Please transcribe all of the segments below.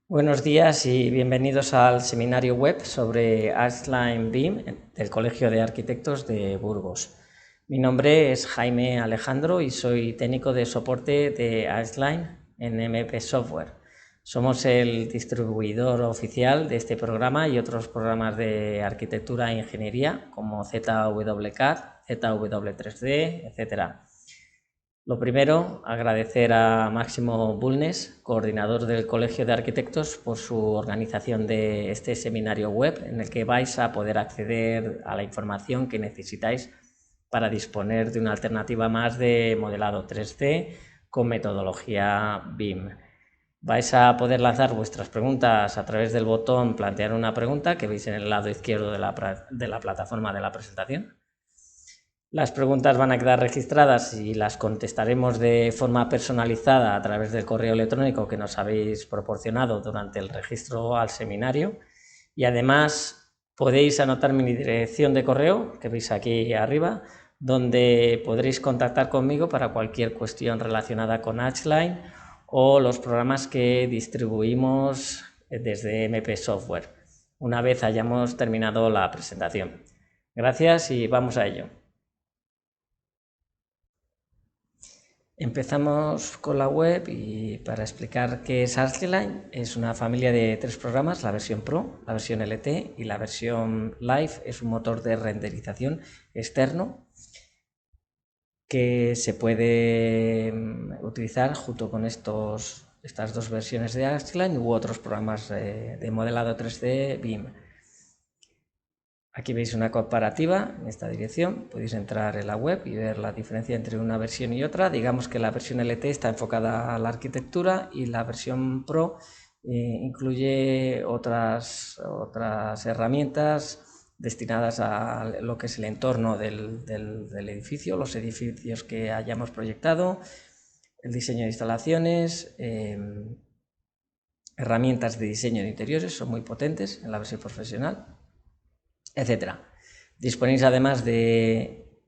Buenos días y bienvenidos al seminario web sobre Ashline BIM del Colegio de Arquitectos de Burgos. Mi nombre es Jaime Alejandro y soy técnico de soporte de Ashline en MP Software. Somos el distribuidor oficial de este programa y otros programas de arquitectura e ingeniería como ZWCAD, ZW3D, etc. Lo primero, agradecer a Máximo Bulnes, coordinador del Colegio de Arquitectos, por su organización de este seminario web en el que vais a poder acceder a la información que necesitáis para disponer de una alternativa más de modelado 3D con metodología BIM. Vais a poder lanzar vuestras preguntas a través del botón Plantear una pregunta que veis en el lado izquierdo de la plataforma de la presentación. Las preguntas van a quedar registradas y las contestaremos de forma personalizada a través del correo electrónico que nos habéis proporcionado durante el registro al seminario. Y además podéis anotar mi dirección de correo, que veis aquí arriba, donde podréis contactar conmigo para cualquier cuestión relacionada con Ashline o los programas que distribuimos desde MP Software, una vez hayamos terminado la presentación. Gracias y vamos a ello. Empezamos con la web y para explicar qué es Archline, es una familia de 3 programas, la versión Pro, la versión LT y la versión Live. Es un motor de renderización externo que se puede utilizar junto con estas dos versiones de Archline u otros programas de modelado 3D BIM. Aquí veis una comparativa en esta dirección, podéis entrar en la web y ver la diferencia entre una versión y otra. Digamos que la versión LT está enfocada a la arquitectura y la versión Pro incluye otras herramientas destinadas a lo que es el entorno del edificio, los edificios que hayamos proyectado, el diseño de instalaciones, herramientas de diseño de interiores, son muy potentes en la versión profesional, etcétera. Disponéis además de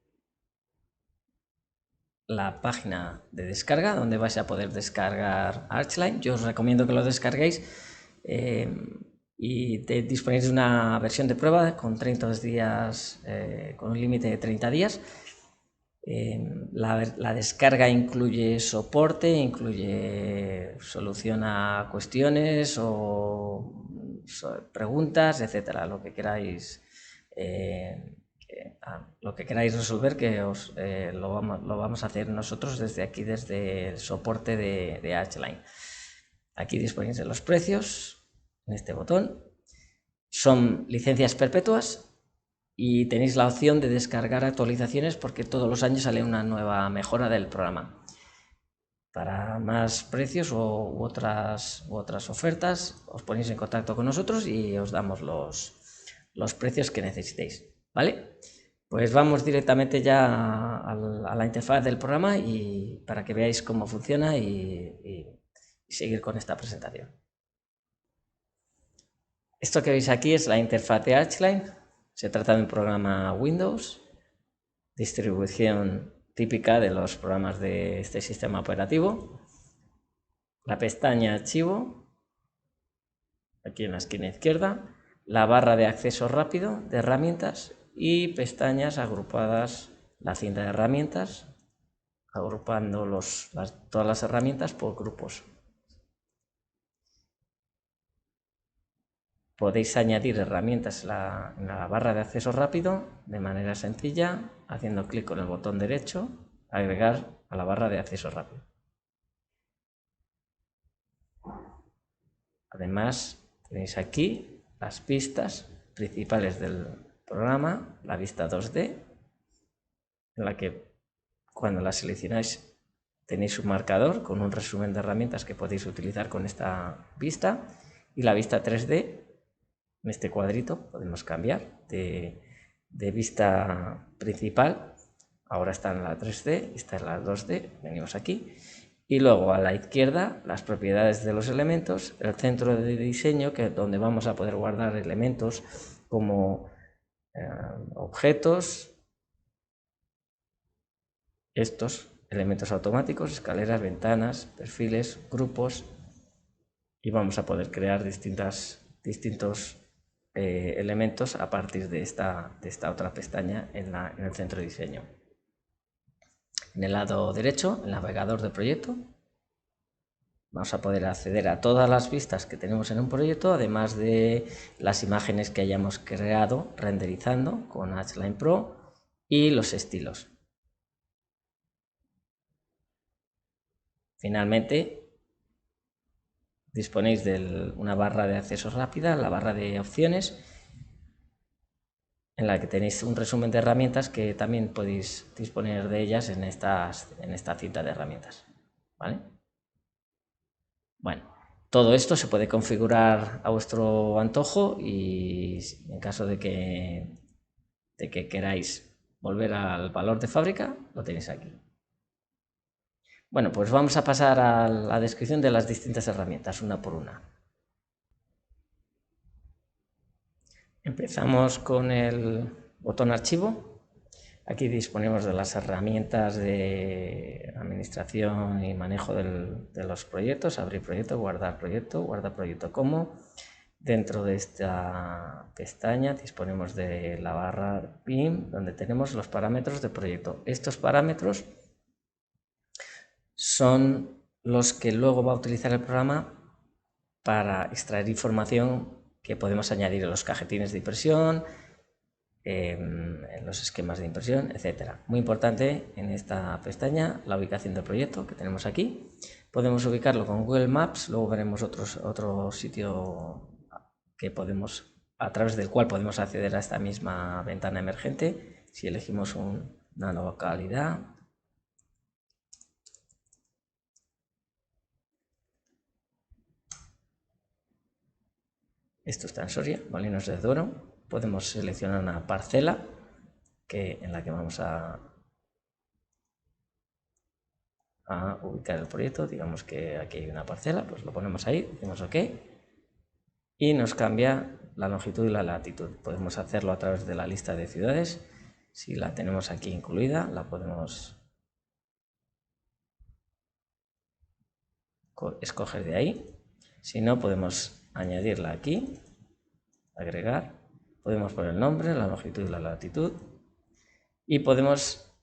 la página de descarga donde vais a poder descargar Archline. Yo os recomiendo que lo descarguéis y disponéis de una versión de prueba con 30 días, con un límite de 30 días. La descarga incluye soporte, incluye solución a cuestiones o preguntas, etcétera, lo que queráis. Lo que queráis resolver, que lo vamos a hacer nosotros desde aquí, desde el soporte de Archline. Aquí disponéis de los precios en este botón. Son licencias perpetuas y tenéis la opción de descargar actualizaciones porque todos los años sale una nueva mejora del programa. Para más precios u otras ofertas, os ponéis en contacto con nosotros y os damos los precios que necesitéis, ¿vale? Pues vamos directamente ya a la interfaz del programa y para que veáis cómo funciona y seguir con esta presentación. Esto que veis aquí es la interfaz de Archline. Se trata de un programa Windows, distribución típica de los programas de este sistema operativo. La pestaña Archivo, aquí en la esquina izquierda, la barra de acceso rápido de herramientas y pestañas agrupadas, la cinta de herramientas, agrupando todas las herramientas por grupos. Podéis añadir herramientas en la barra de acceso rápido de manera sencilla, haciendo clic con el botón derecho, agregar a la barra de acceso rápido. Además, tenéis aquí las vistas principales del programa, la vista 2D, en la que cuando la seleccionáis tenéis un marcador con un resumen de herramientas que podéis utilizar con esta vista, y la vista 3D. En este cuadrito podemos cambiar de vista principal, ahora está en la 3D, está en la 2D, venimos aquí, y luego a la izquierda las propiedades de los elementos, el centro de diseño, que es donde vamos a poder guardar elementos como objetos, estos elementos automáticos, escaleras, ventanas, perfiles, grupos, y vamos a poder crear distintos elementos a partir de esta otra pestaña en el centro de diseño. En el lado derecho, el navegador de proyecto, vamos a poder acceder a todas las vistas que tenemos en un proyecto, además de las imágenes que hayamos creado renderizando con Archline Pro y los estilos. Finalmente, disponéis de una barra de acceso rápida, la barra de opciones, en la que tenéis un resumen de herramientas que también podéis disponer de ellas en esta cinta de herramientas, ¿vale? Bueno, todo esto se puede configurar a vuestro antojo y en caso de que queráis volver al valor de fábrica, lo tenéis aquí. Bueno, pues vamos a pasar a la descripción de las distintas herramientas, una por una. Empezamos con el botón archivo. Aquí disponemos de las herramientas de administración y manejo de los proyectos, abrir proyecto, guardar proyecto como. Dentro de esta pestaña disponemos de la barra BIM, donde tenemos los parámetros de proyecto. Estos parámetros son los que luego va a utilizar el programa para extraer información que podemos añadir en los cajetines de impresión, en los esquemas de impresión, etcétera. Muy importante en esta pestaña la ubicación del proyecto que tenemos aquí. Podemos ubicarlo con Google Maps, luego veremos otro sitio que a través del cual podemos acceder a esta misma ventana emergente. Si elegimos una localidad, esto está en Soria, Molinos de Duero. Podemos seleccionar una parcela en la que vamos a ubicar el proyecto. Digamos que aquí hay una parcela, pues lo ponemos ahí, decimos OK y nos cambia la longitud y la latitud. Podemos hacerlo a través de la lista de ciudades. Si la tenemos aquí incluida, la podemos escoger de ahí. Si no, podemos añadirla aquí, agregar. Podemos poner el nombre, la longitud y la latitud. Y podemos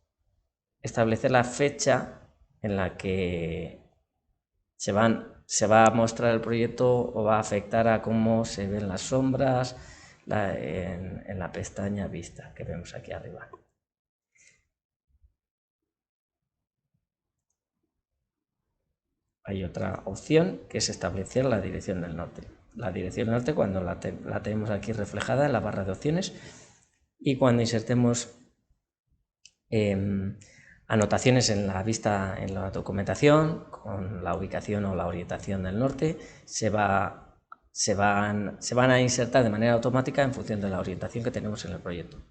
establecer la fecha en la que se va a mostrar el proyecto o va a afectar a cómo se ven las sombras en la pestaña vista que vemos aquí arriba. Hay otra opción que es establecer la dirección del norte. La dirección norte cuando la tenemos aquí reflejada en la barra de opciones y cuando insertemos anotaciones en la vista, en la documentación, con la ubicación o la orientación del norte, se van a insertar de manera automática en función de la orientación que tenemos en el proyecto.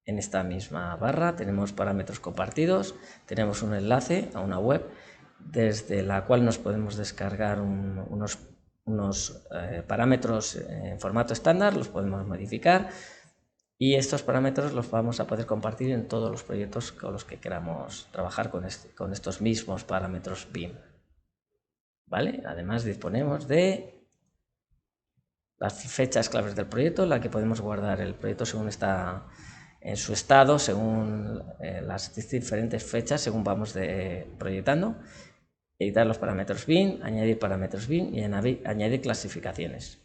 En esta misma barra tenemos parámetros compartidos, tenemos un enlace a una web desde la cual nos podemos descargar unos parámetros en formato estándar, los podemos modificar y estos parámetros los vamos a poder compartir en todos los proyectos con los que queramos trabajar con estos mismos parámetros BIM. ¿Vale? Además disponemos de las fechas claves del proyecto, en la que podemos guardar el proyecto según está en su estado, según las diferentes fechas, según vamos proyectando. Editar los parámetros BIM, añadir parámetros BIM y añadir clasificaciones.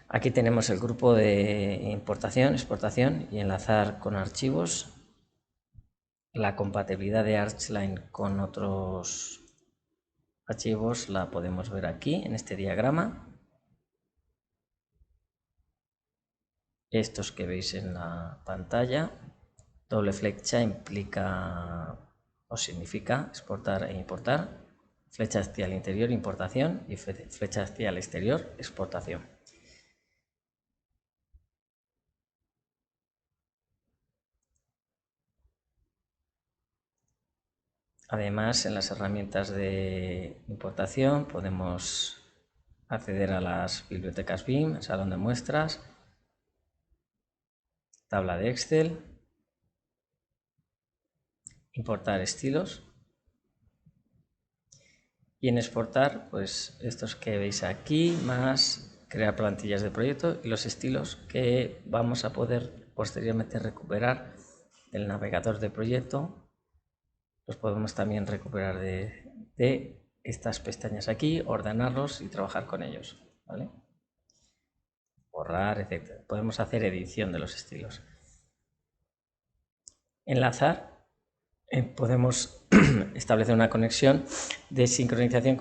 Aquí tenemos el grupo de importación, exportación y enlazar con archivos. La compatibilidad de Archline con otros archivos la podemos ver aquí en este diagrama. Estos que veis en la pantalla, doble flecha implica o significa exportar e importar, flecha hacia el interior, importación, y flecha hacia el exterior, exportación. Además, en las herramientas de importación podemos acceder a las bibliotecas BIM, salón de muestras, tabla de Excel, importar estilos y en exportar, pues estos que veis aquí, más crear plantillas de proyecto y los estilos que vamos a poder posteriormente recuperar del navegador de proyecto. Los podemos también recuperar de estas pestañas aquí, ordenarlos y trabajar con ellos, ¿vale? Borrar, etc. Podemos hacer edición de los estilos. Enlazar, podemos establecer una conexión de sincronización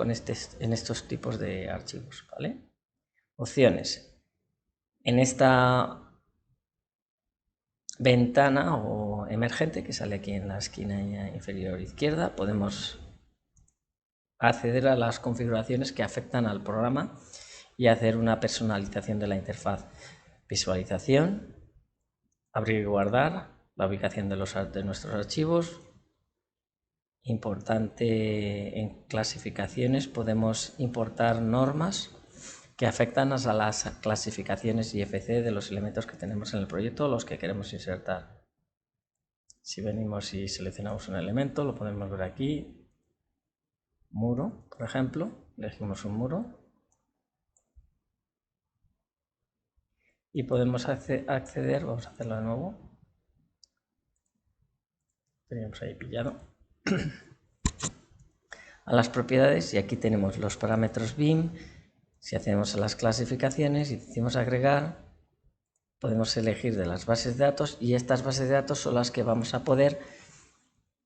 en estos tipos de archivos, ¿vale? Opciones. En esta ventana o emergente que sale aquí en la esquina inferior izquierda, podemos acceder a las configuraciones que afectan al programa y hacer una personalización de la interfaz. Visualización, abrir y guardar, la ubicación de nuestros archivos. Importante en clasificaciones, podemos importar normas que afectan a las clasificaciones IFC de los elementos que tenemos en el proyecto o los que queremos insertar. Si venimos y seleccionamos un elemento, lo podemos ver aquí. Muro, por ejemplo, elegimos un muro y podemos acceder, vamos a hacerlo de nuevo, teníamos ahí pillado, a las propiedades, y aquí tenemos los parámetros BIM. Si hacemos las clasificaciones y decimos agregar, podemos elegir de las bases de datos, y estas bases de datos son las que vamos a poder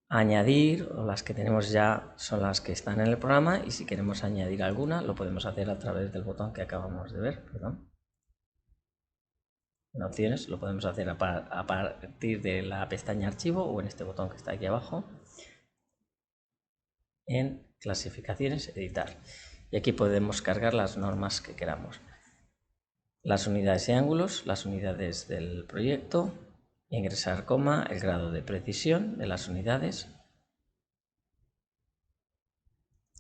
añadir, o las que tenemos ya son las que están en el programa, y si queremos añadir alguna lo podemos hacer a través del botón que acabamos de ver, en opciones. Lo podemos hacer a partir de la pestaña archivo o en este botón que está aquí abajo, en clasificaciones, editar, y aquí podemos cargar las normas que queramos, las unidades y ángulos, las unidades del proyecto, ingresar coma, el grado de precisión de las unidades,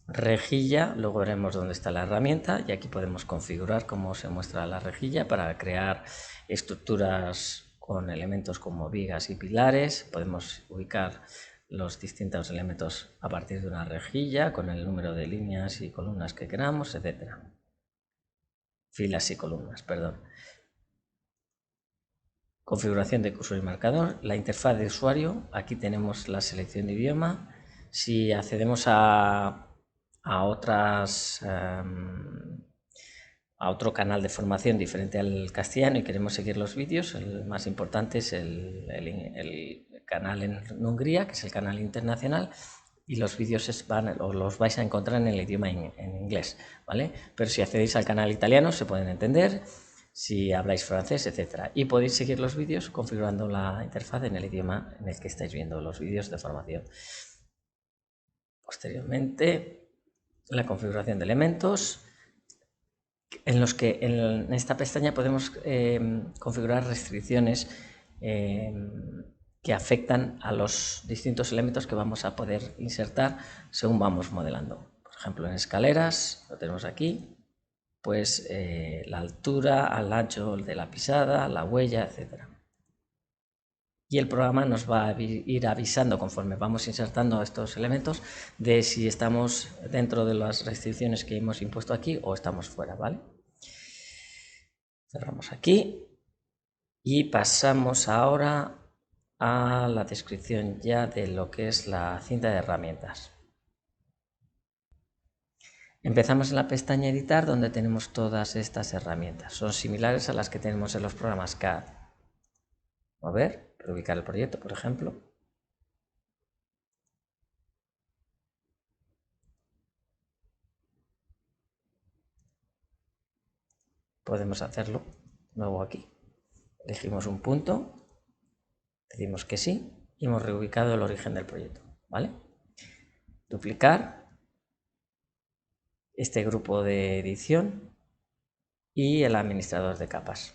rejilla, luego veremos dónde está la herramienta, y aquí podemos configurar cómo se muestra la rejilla para crear estructuras con elementos como vigas y pilares. Podemos ubicar los distintos elementos a partir de una rejilla con el número de líneas y columnas que queramos, etcétera. Filas y columnas, perdón. Configuración de cursor y marcador, la interfaz de usuario. Aquí tenemos la selección de idioma. Si accedemos a otro canal de formación diferente al castellano y queremos seguir los vídeos, el más importante es el canal en Hungría, que es el canal internacional, y los vídeos los vais a encontrar en el idioma en inglés, ¿vale? Pero si accedéis al canal italiano se pueden entender, si habláis francés, etcétera, y podéis seguir los vídeos configurando la interfaz en el idioma en el que estáis viendo los vídeos de formación. Posteriormente, la configuración de elementos, en los que en esta pestaña podemos configurar restricciones que afectan a los distintos elementos que vamos a poder insertar según vamos modelando. Por ejemplo, en escaleras, lo tenemos aquí, pues la altura, al ancho de la pisada, la huella, etcétera. Y el programa nos va a ir avisando conforme vamos insertando estos elementos de si estamos dentro de las restricciones que hemos impuesto aquí o estamos fuera, ¿vale? Cerramos aquí y pasamos ahora a la descripción ya de lo que es la cinta de herramientas. Empezamos en la pestaña editar, donde tenemos todas estas herramientas. Son similares a las que tenemos en los programas CAD. Mover, reubicar el proyecto, por ejemplo. Podemos hacerlo luego aquí. Elegimos un punto, decimos que sí y hemos reubicado el origen del proyecto, ¿vale? Duplicar este grupo de edición y el administrador de capas.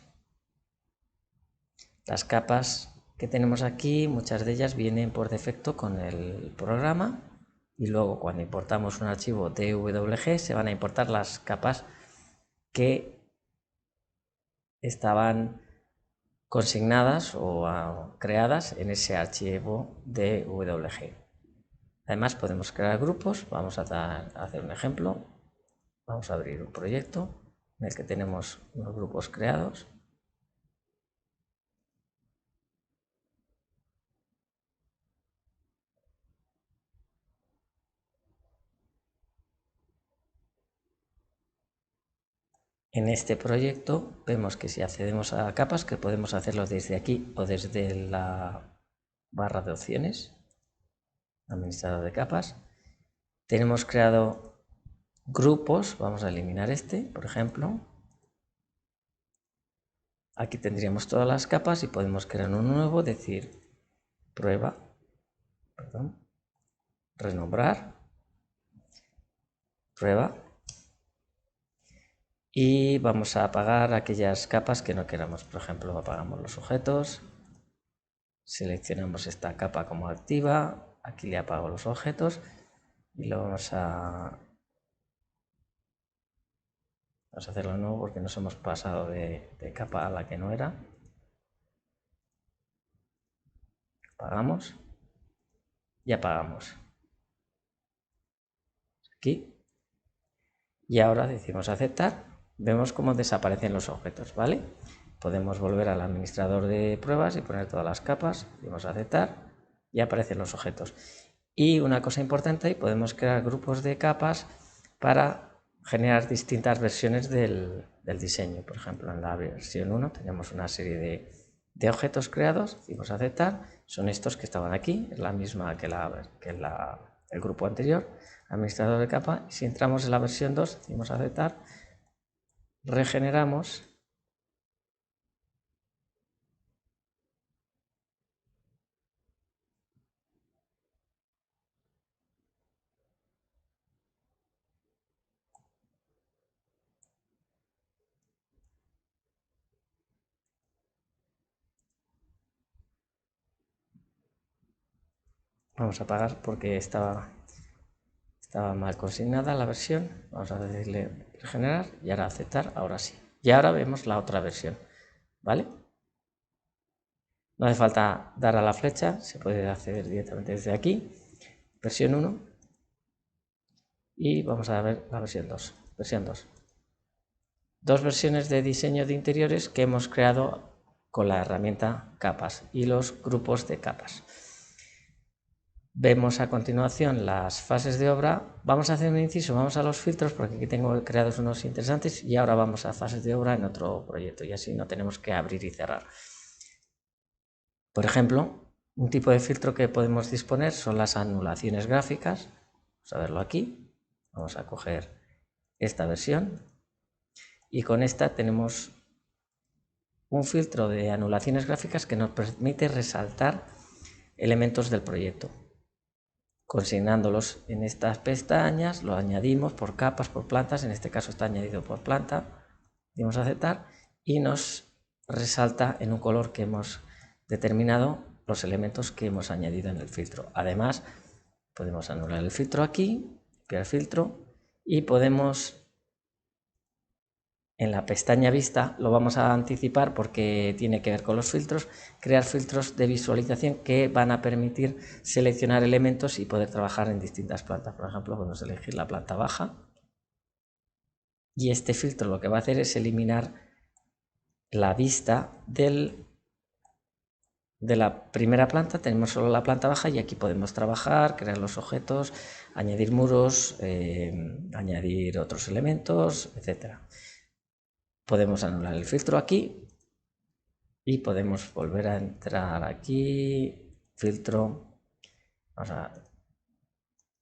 Las capas que tenemos aquí, muchas de ellas vienen por defecto con el programa, y luego cuando importamos un archivo DWG se van a importar las capas que estaban consignadas o creadas en ese archivo DWG. Además podemos crear grupos. Vamos a hacer un ejemplo. Vamos a abrir un proyecto en el que tenemos unos grupos creados. En este proyecto vemos que si accedemos a capas, que podemos hacerlo desde aquí o desde la barra de opciones, administrador de capas, tenemos creado grupos. Vamos a eliminar este, por ejemplo. Aquí tendríamos todas las capas y podemos crear uno nuevo, decir prueba, renombrar, prueba, y vamos a apagar aquellas capas que no queramos. Por ejemplo, apagamos los objetos, seleccionamos esta capa como activa, aquí le apago los objetos y lo vamos a hacerlo de nuevo porque nos hemos pasado de capa a la que no era. Apagamos y apagamos aquí, y ahora decimos aceptar. Vemos cómo desaparecen los objetos, ¿vale? Podemos volver al administrador de pruebas y poner todas las capas. Decimos aceptar y aparecen los objetos. Y una cosa importante, podemos crear grupos de capas para generar distintas versiones del diseño. Por ejemplo, en la versión 1 tenemos una serie de objetos creados, decimos aceptar, son estos que estaban aquí, es la misma que el grupo anterior, administrador de capa. Si entramos en la versión 2, decimos aceptar, regeneramos vamos a apagar porque estaba mal consignada la versión. Vamos a decirle regenerar y ahora aceptar, ahora sí. Y ahora vemos la otra versión, ¿vale? No hace falta dar a la flecha, se puede acceder directamente desde aquí, versión 1, y vamos a ver la versión 2. Dos versiones de diseño de interiores que hemos creado con la herramienta capas y los grupos de capas. Vemos a continuación las fases de obra. Vamos a hacer un inciso, vamos a los filtros porque aquí tengo creados unos interesantes y ahora vamos a fases de obra en otro proyecto y así no tenemos que abrir y cerrar. Por ejemplo, un tipo de filtro que podemos disponer son las anulaciones gráficas. Vamos a verlo aquí. Vamos a coger esta versión y con esta tenemos un filtro de anulaciones gráficas que nos permite resaltar elementos del proyecto. Consignándolos en estas pestañas, lo añadimos por capas, por plantas, en este caso está añadido por planta, dimos a aceptar y nos resalta en un color que hemos determinado los elementos que hemos añadido en el filtro. Además, podemos anular el filtro aquí, copiar el filtro y podemos en la pestaña vista, lo vamos a anticipar porque tiene que ver con los filtros, crear filtros de visualización que van a permitir seleccionar elementos y poder trabajar en distintas plantas. Por ejemplo, podemos elegir la planta baja y este filtro lo que va a hacer es eliminar la vista de la primera planta. Tenemos solo la planta baja y aquí podemos trabajar, crear los objetos, añadir muros, añadir otros elementos, etcétera. Podemos anular el filtro aquí y podemos volver a entrar aquí, filtro, vamos a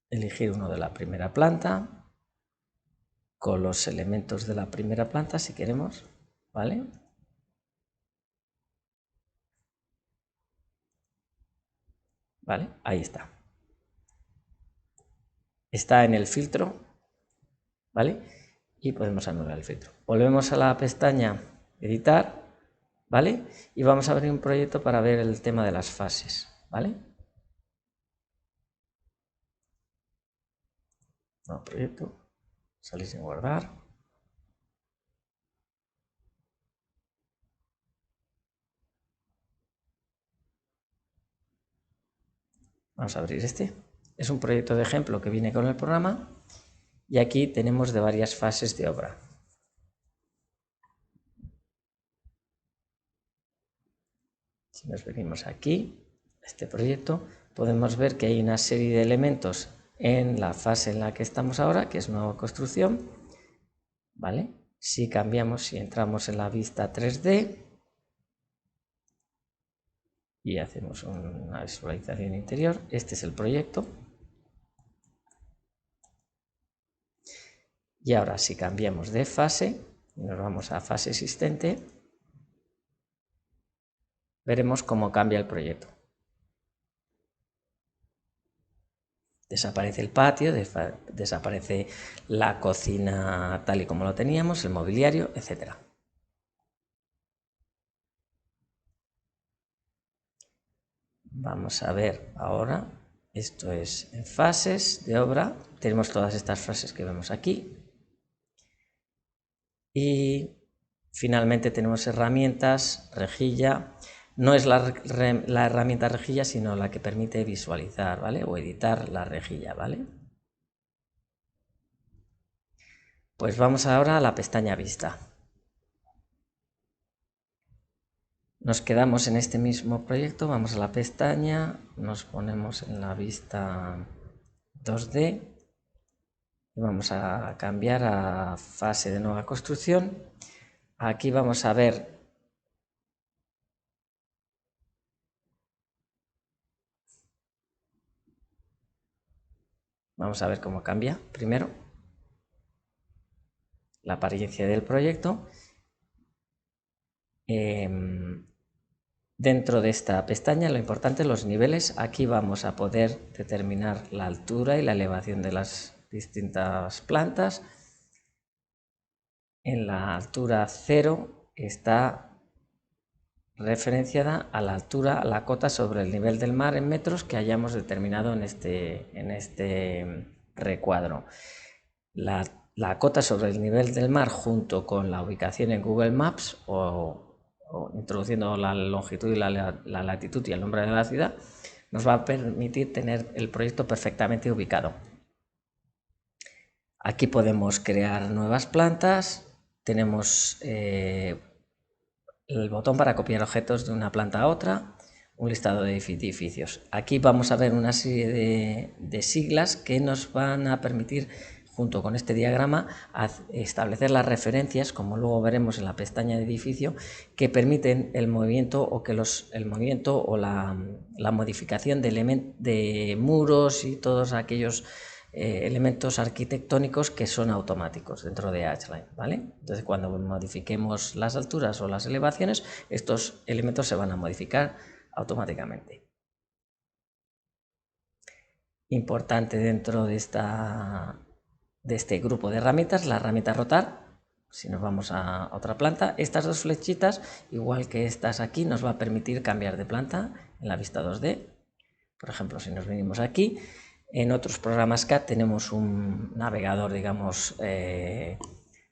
elegir uno de la primera planta con los elementos de la primera planta si queremos, ¿vale? Vale, ahí está. Está en el filtro, ¿vale? Y podemos anular el filtro. Volvemos a la pestaña editar, ¿vale? Y vamos a abrir un proyecto para ver el tema de las fases, ¿vale? Nuevo proyecto, salir sin guardar. Vamos a abrir este. Es un proyecto de ejemplo que viene con el programa y aquí tenemos de varias fases de obra. Si nos venimos aquí, a este proyecto, podemos ver que hay una serie de elementos en la fase en la que estamos ahora, que es nueva construcción, ¿vale? Si cambiamos, si entramos en la vista 3D y hacemos una visualización interior, este es el proyecto. Y ahora si cambiamos de fase, nos vamos a fase existente, veremos cómo cambia el proyecto. Desaparece el patio, desaparece la cocina tal y como lo teníamos, el mobiliario, etc. Vamos a ver ahora, esto es en fases de obra, tenemos todas estas fases que vemos aquí. Y finalmente tenemos herramientas, rejilla. No es la herramienta rejilla, sino la que permite visualizar, ¿vale? O editar la rejilla, ¿vale? Pues vamos ahora a la pestaña vista. Nos quedamos en este mismo proyecto, vamos a la pestaña, nos ponemos en la vista 2D y vamos a cambiar a fase de nueva construcción. Aquí vamos a ver cómo cambia primero la apariencia del proyecto. Dentro de esta pestaña, lo importante, los niveles. Aquí vamos a poder determinar la altura y la elevación de las distintas plantas. En la altura 0 está referenciada a la altura, a la cota sobre el nivel del mar en metros que hayamos determinado en este recuadro. La cota sobre el nivel del mar junto con la ubicación en Google Maps o introduciendo la longitud y la latitud y el nombre de la ciudad, nos va a permitir tener el proyecto perfectamente ubicado. Aquí podemos crear nuevas plantas, tenemos el botón para copiar objetos de una planta a otra, un listado de edificios. Aquí vamos a ver una serie de siglas que nos van a permitir, junto con este diagrama, establecer las referencias, como luego veremos en la pestaña de edificio, que permiten el movimiento o la modificación de muros y todos aquellos elementos arquitectónicos que son automáticos dentro de H-Line, ¿vale? Entonces, cuando modifiquemos las alturas o las elevaciones, estos elementos se van a modificar automáticamente. Importante dentro de este grupo de herramientas, la herramienta rotar. Si nos vamos a otra planta, estas dos flechitas, igual que estas aquí, nos va a permitir cambiar de planta en la vista 2D. Por ejemplo, si nos venimos aquí, en otros programas CAD tenemos un navegador, digamos,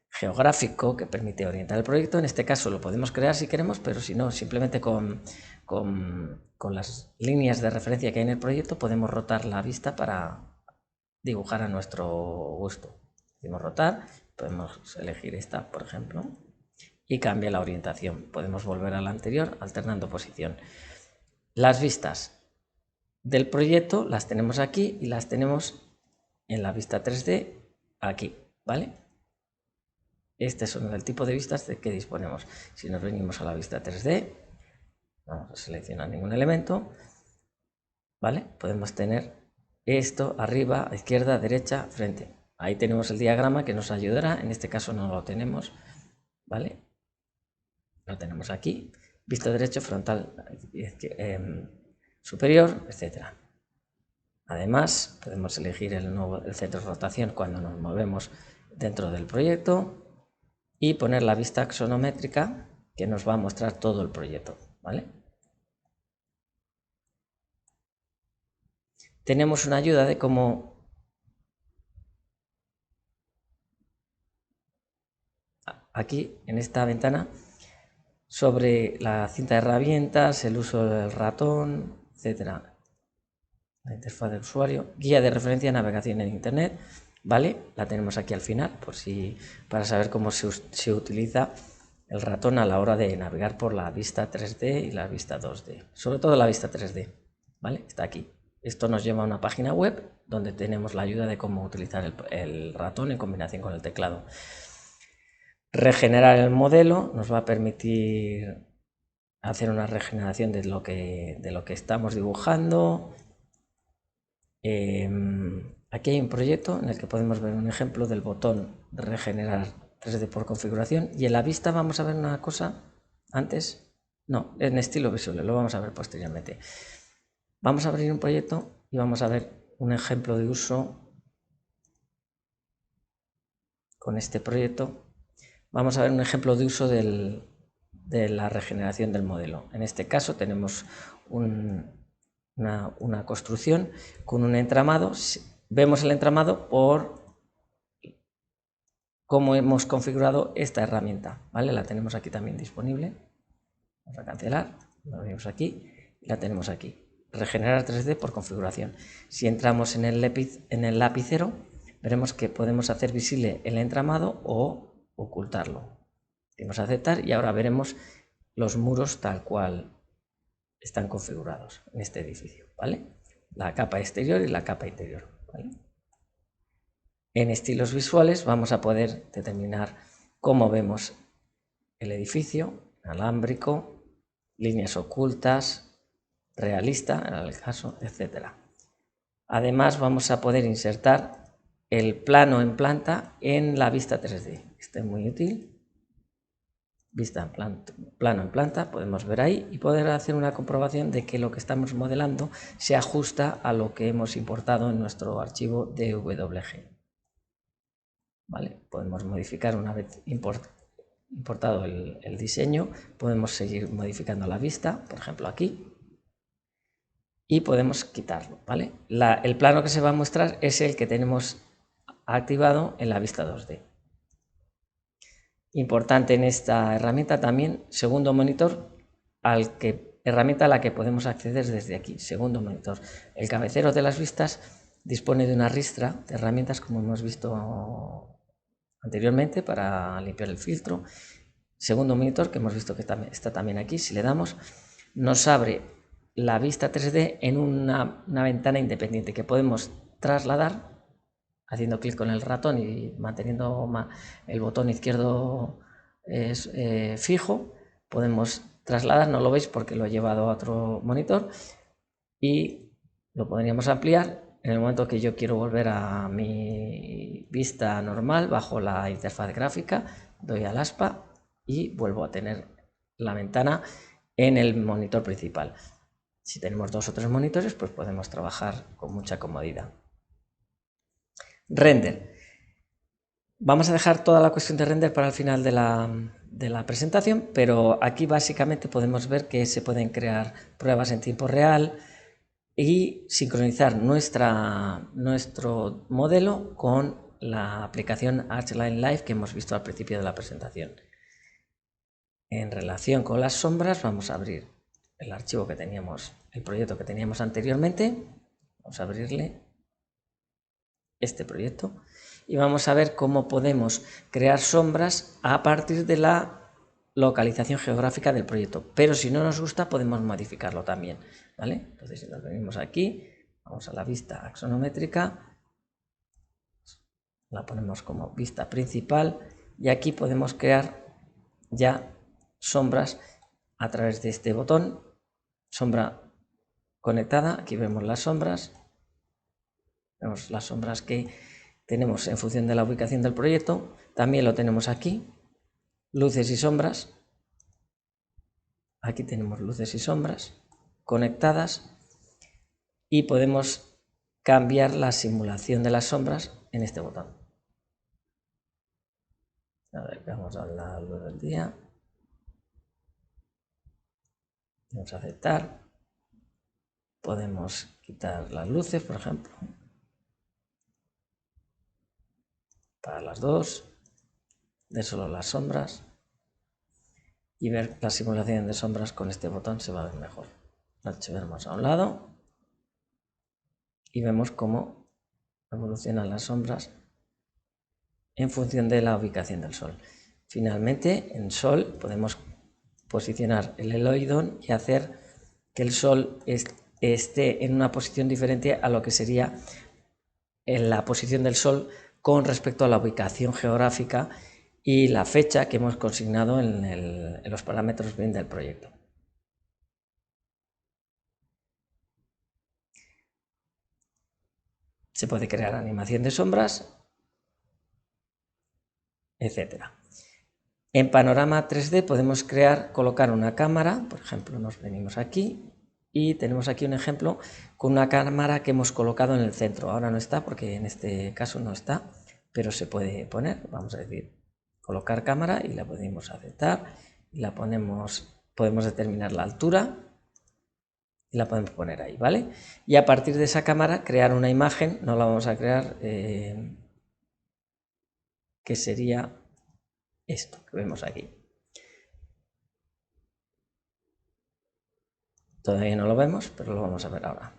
geográfico que permite orientar el proyecto. En este caso lo podemos crear si queremos, pero si no, simplemente con las líneas de referencia que hay en el proyecto podemos rotar la vista para dibujar a nuestro gusto. Podemos rotar, podemos elegir esta, por ejemplo, y cambia la orientación. Podemos volver a la anterior alternando posición. Las vistas del proyecto las tenemos aquí y las tenemos en la vista 3D aquí, ¿vale? Este es el tipo de vistas de que disponemos. Si nos venimos a la vista 3D, vamos a seleccionar ningún elemento, ¿vale? Podemos tener esto arriba, izquierda, derecha, frente. Ahí tenemos el diagrama que nos ayudará. En este caso no lo tenemos, ¿vale? Lo tenemos aquí. Vista derecho, frontal, superior, etcétera. Además, podemos elegir el centro de rotación cuando nos movemos dentro del proyecto y poner la vista axonométrica que nos va a mostrar todo el proyecto, ¿vale? Tenemos una ayuda de cómo aquí en esta ventana sobre la cinta de herramientas, el uso del ratón, etcétera. La interfaz del usuario, guía de referencia, navegación en internet, ¿vale? La tenemos aquí al final para saber cómo se utiliza el ratón a la hora de navegar por la vista 3D y la vista 2D, sobre todo la vista 3D, ¿vale? Está aquí. Esto nos lleva a una página web donde tenemos la ayuda de cómo utilizar el ratón en combinación con el teclado. Regenerar el modelo nos va a permitir hacer una regeneración de lo que estamos dibujando. Aquí hay un proyecto en el que podemos ver un ejemplo del botón de regenerar 3D por configuración, y en la vista vamos a ver una cosa antes, no, en estilo visual, lo vamos a ver posteriormente. Vamos a abrir un proyecto y vamos a ver un ejemplo de uso con este proyecto. Vamos a ver un ejemplo de uso de la regeneración del modelo. En este caso tenemos una construcción con un entramado. Vemos el entramado por cómo hemos configurado esta herramienta, ¿vale? La tenemos aquí también disponible. Vamos a cancelar, la venimos aquí y la tenemos aquí. Regenerar 3D por configuración. Si entramos en el lapicero, veremos que podemos hacer visible el entramado o ocultarlo. Vamos a aceptar y ahora veremos los muros tal cual están configurados en este edificio, ¿vale? La capa exterior y la capa interior, ¿vale? En estilos visuales vamos a poder determinar cómo vemos el edificio, alámbrico, líneas ocultas, realista, en el caso, etc. Además vamos a poder insertar el plano en planta en la vista 3D. Este es muy útil. Vista en plano en planta, podemos ver ahí y poder hacer una comprobación de que lo que estamos modelando se ajusta a lo que hemos importado en nuestro archivo DWG. ¿Vale? Podemos modificar una vez importado el diseño, podemos seguir modificando la vista, por ejemplo aquí, y podemos quitarlo, ¿vale? El plano que se va a mostrar es el que tenemos activado en la vista 2D. Importante en esta herramienta también, segundo monitor, herramienta a la que podemos acceder desde aquí, segundo monitor. El cabecero de las vistas dispone de una ristra de herramientas, como hemos visto anteriormente, para limpiar el filtro. Segundo monitor, que hemos visto que está también aquí, si le damos, nos abre la vista 3D en una ventana independiente que podemos trasladar haciendo clic con el ratón y manteniendo el botón izquierdo fijo. Podemos trasladar, no lo veis porque lo he llevado a otro monitor, y lo podríamos ampliar. En el momento que yo quiero volver a mi vista normal, bajo la interfaz gráfica, doy al aspa y vuelvo a tener la ventana en el monitor principal. Si tenemos 2 o 3 monitores, pues podemos trabajar con mucha comodidad. Render. Vamos a dejar toda la cuestión de render para el final de la presentación, pero aquí básicamente podemos ver que se pueden crear pruebas en tiempo real y sincronizar nuestro modelo con la aplicación Archline Live que hemos visto al principio de la presentación. En relación con las sombras, vamos a abrir el archivo que teníamos, el proyecto que teníamos anteriormente. Vamos a abrirle este proyecto y vamos a ver cómo podemos crear sombras a partir de la localización geográfica del proyecto, pero si no nos gusta podemos modificarlo también, ¿vale? Entonces, si nos venimos aquí, vamos a la vista axonométrica, la ponemos como vista principal y aquí podemos crear ya sombras a través de este botón, sombra conectada. Aquí vemos las sombras que tenemos en función de la ubicación del proyecto. También lo tenemos aquí, luces y sombras. Aquí tenemos luces y sombras conectadas y podemos cambiar la simulación de las sombras en este botón. A ver, vamos a la luz del día. Vamos a aceptar. Podemos quitar las luces, por ejemplo, para las dos, de solo las sombras, y ver la simulación de sombras con este botón se va a ver mejor. Lo archivamos a un lado y vemos cómo evolucionan las sombras en función de la ubicación del sol. Finalmente, en sol podemos posicionar el Eloidon y hacer que el sol esté en una posición diferente a lo que sería en la posición del sol con respecto a la ubicación geográfica y la fecha que hemos consignado en los parámetros BIM del proyecto. Se puede crear animación de sombras, etc. En panorama 3D podemos colocar una cámara, por ejemplo, nos venimos aquí y tenemos aquí un ejemplo con una cámara que hemos colocado en el centro. Ahora no está porque en este caso no está, pero se puede poner. Vamos a decir, colocar cámara y la podemos aceptar y la podemos determinar la altura y la podemos poner ahí, ¿vale? Y a partir de esa cámara crear una imagen, no la vamos a crear, que sería esto que vemos aquí. Todavía no lo vemos, pero lo vamos a ver ahora.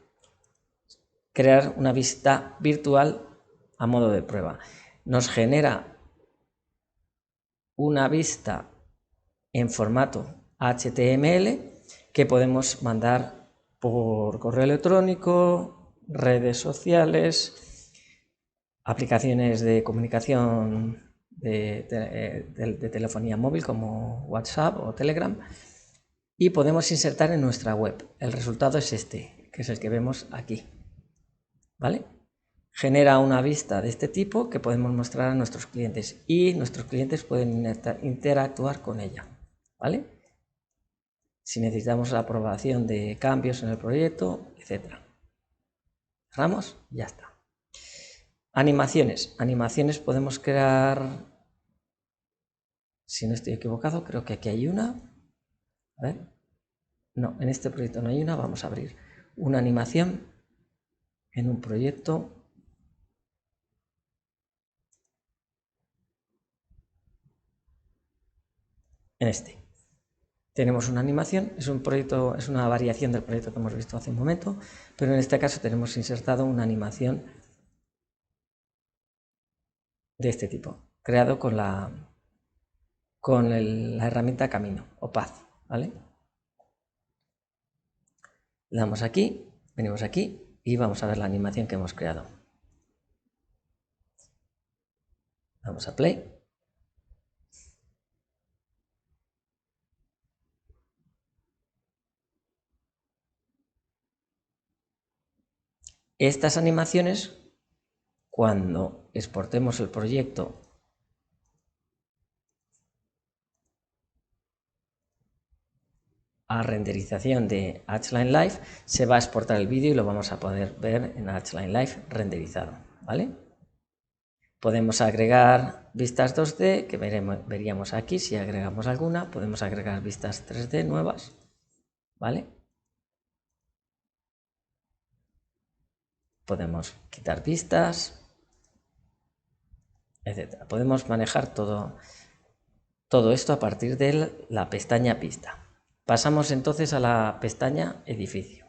Crear una vista virtual a modo de prueba. Nos genera una vista en formato HTML que podemos mandar por correo electrónico, redes sociales, aplicaciones de comunicación de telefonía móvil como WhatsApp o Telegram, y podemos insertar en nuestra web. El resultado es este, que es el que vemos aquí, ¿vale? Genera una vista de este tipo que podemos mostrar a nuestros clientes y nuestros clientes pueden interactuar con ella, ¿vale? Si necesitamos la aprobación de cambios en el proyecto, etc. Cerramos, ya está. Animaciones. Animaciones podemos crear, si no estoy equivocado, creo que aquí hay una. A ver. No, en este proyecto no hay una. Vamos a abrir una animación en un proyecto. En este. Tenemos una animación, es un proyecto, es una variación del proyecto que hemos visto hace un momento, pero en este caso tenemos insertado una animación de este tipo, creado con la herramienta Camino o Path, ¿vale? Le damos aquí, venimos aquí y vamos a ver la animación que hemos creado. Vamos a play. Estas animaciones, cuando exportemos el proyecto a renderización de HLine Live, se va a exportar el vídeo y lo vamos a poder ver en HLine Live renderizado, ¿vale? Podemos agregar vistas 2D, que veríamos aquí si agregamos alguna. Podemos agregar vistas 3D nuevas, ¿vale? Podemos quitar vistas, etc. Podemos manejar todo esto a partir de la pestaña Pista. Pasamos entonces a la pestaña Edificio.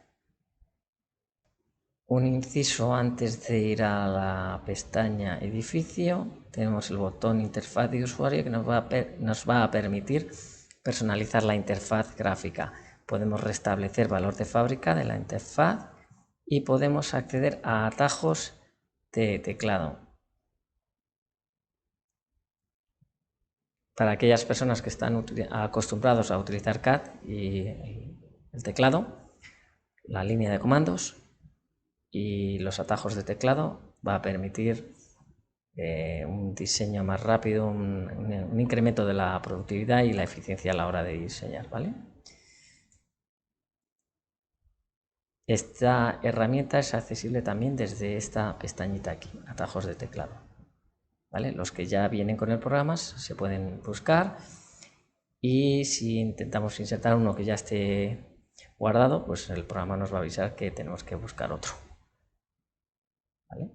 Un inciso antes de ir a la pestaña Edificio, tenemos el botón Interfaz de usuario que nos va a permitir personalizar la interfaz gráfica. Podemos restablecer valor de fábrica de la interfaz y podemos acceder a atajos de teclado. Para aquellas personas que están acostumbrados a utilizar CAD y el teclado, la línea de comandos y los atajos de teclado va a permitir un diseño más rápido, un incremento de la productividad y la eficiencia a la hora de diseñar, ¿vale? Esta herramienta es accesible también desde esta pestañita aquí, atajos de teclado, ¿vale? Los que ya vienen con el programa se pueden buscar y si intentamos insertar uno que ya esté guardado, pues el programa nos va a avisar que tenemos que buscar otro, ¿vale?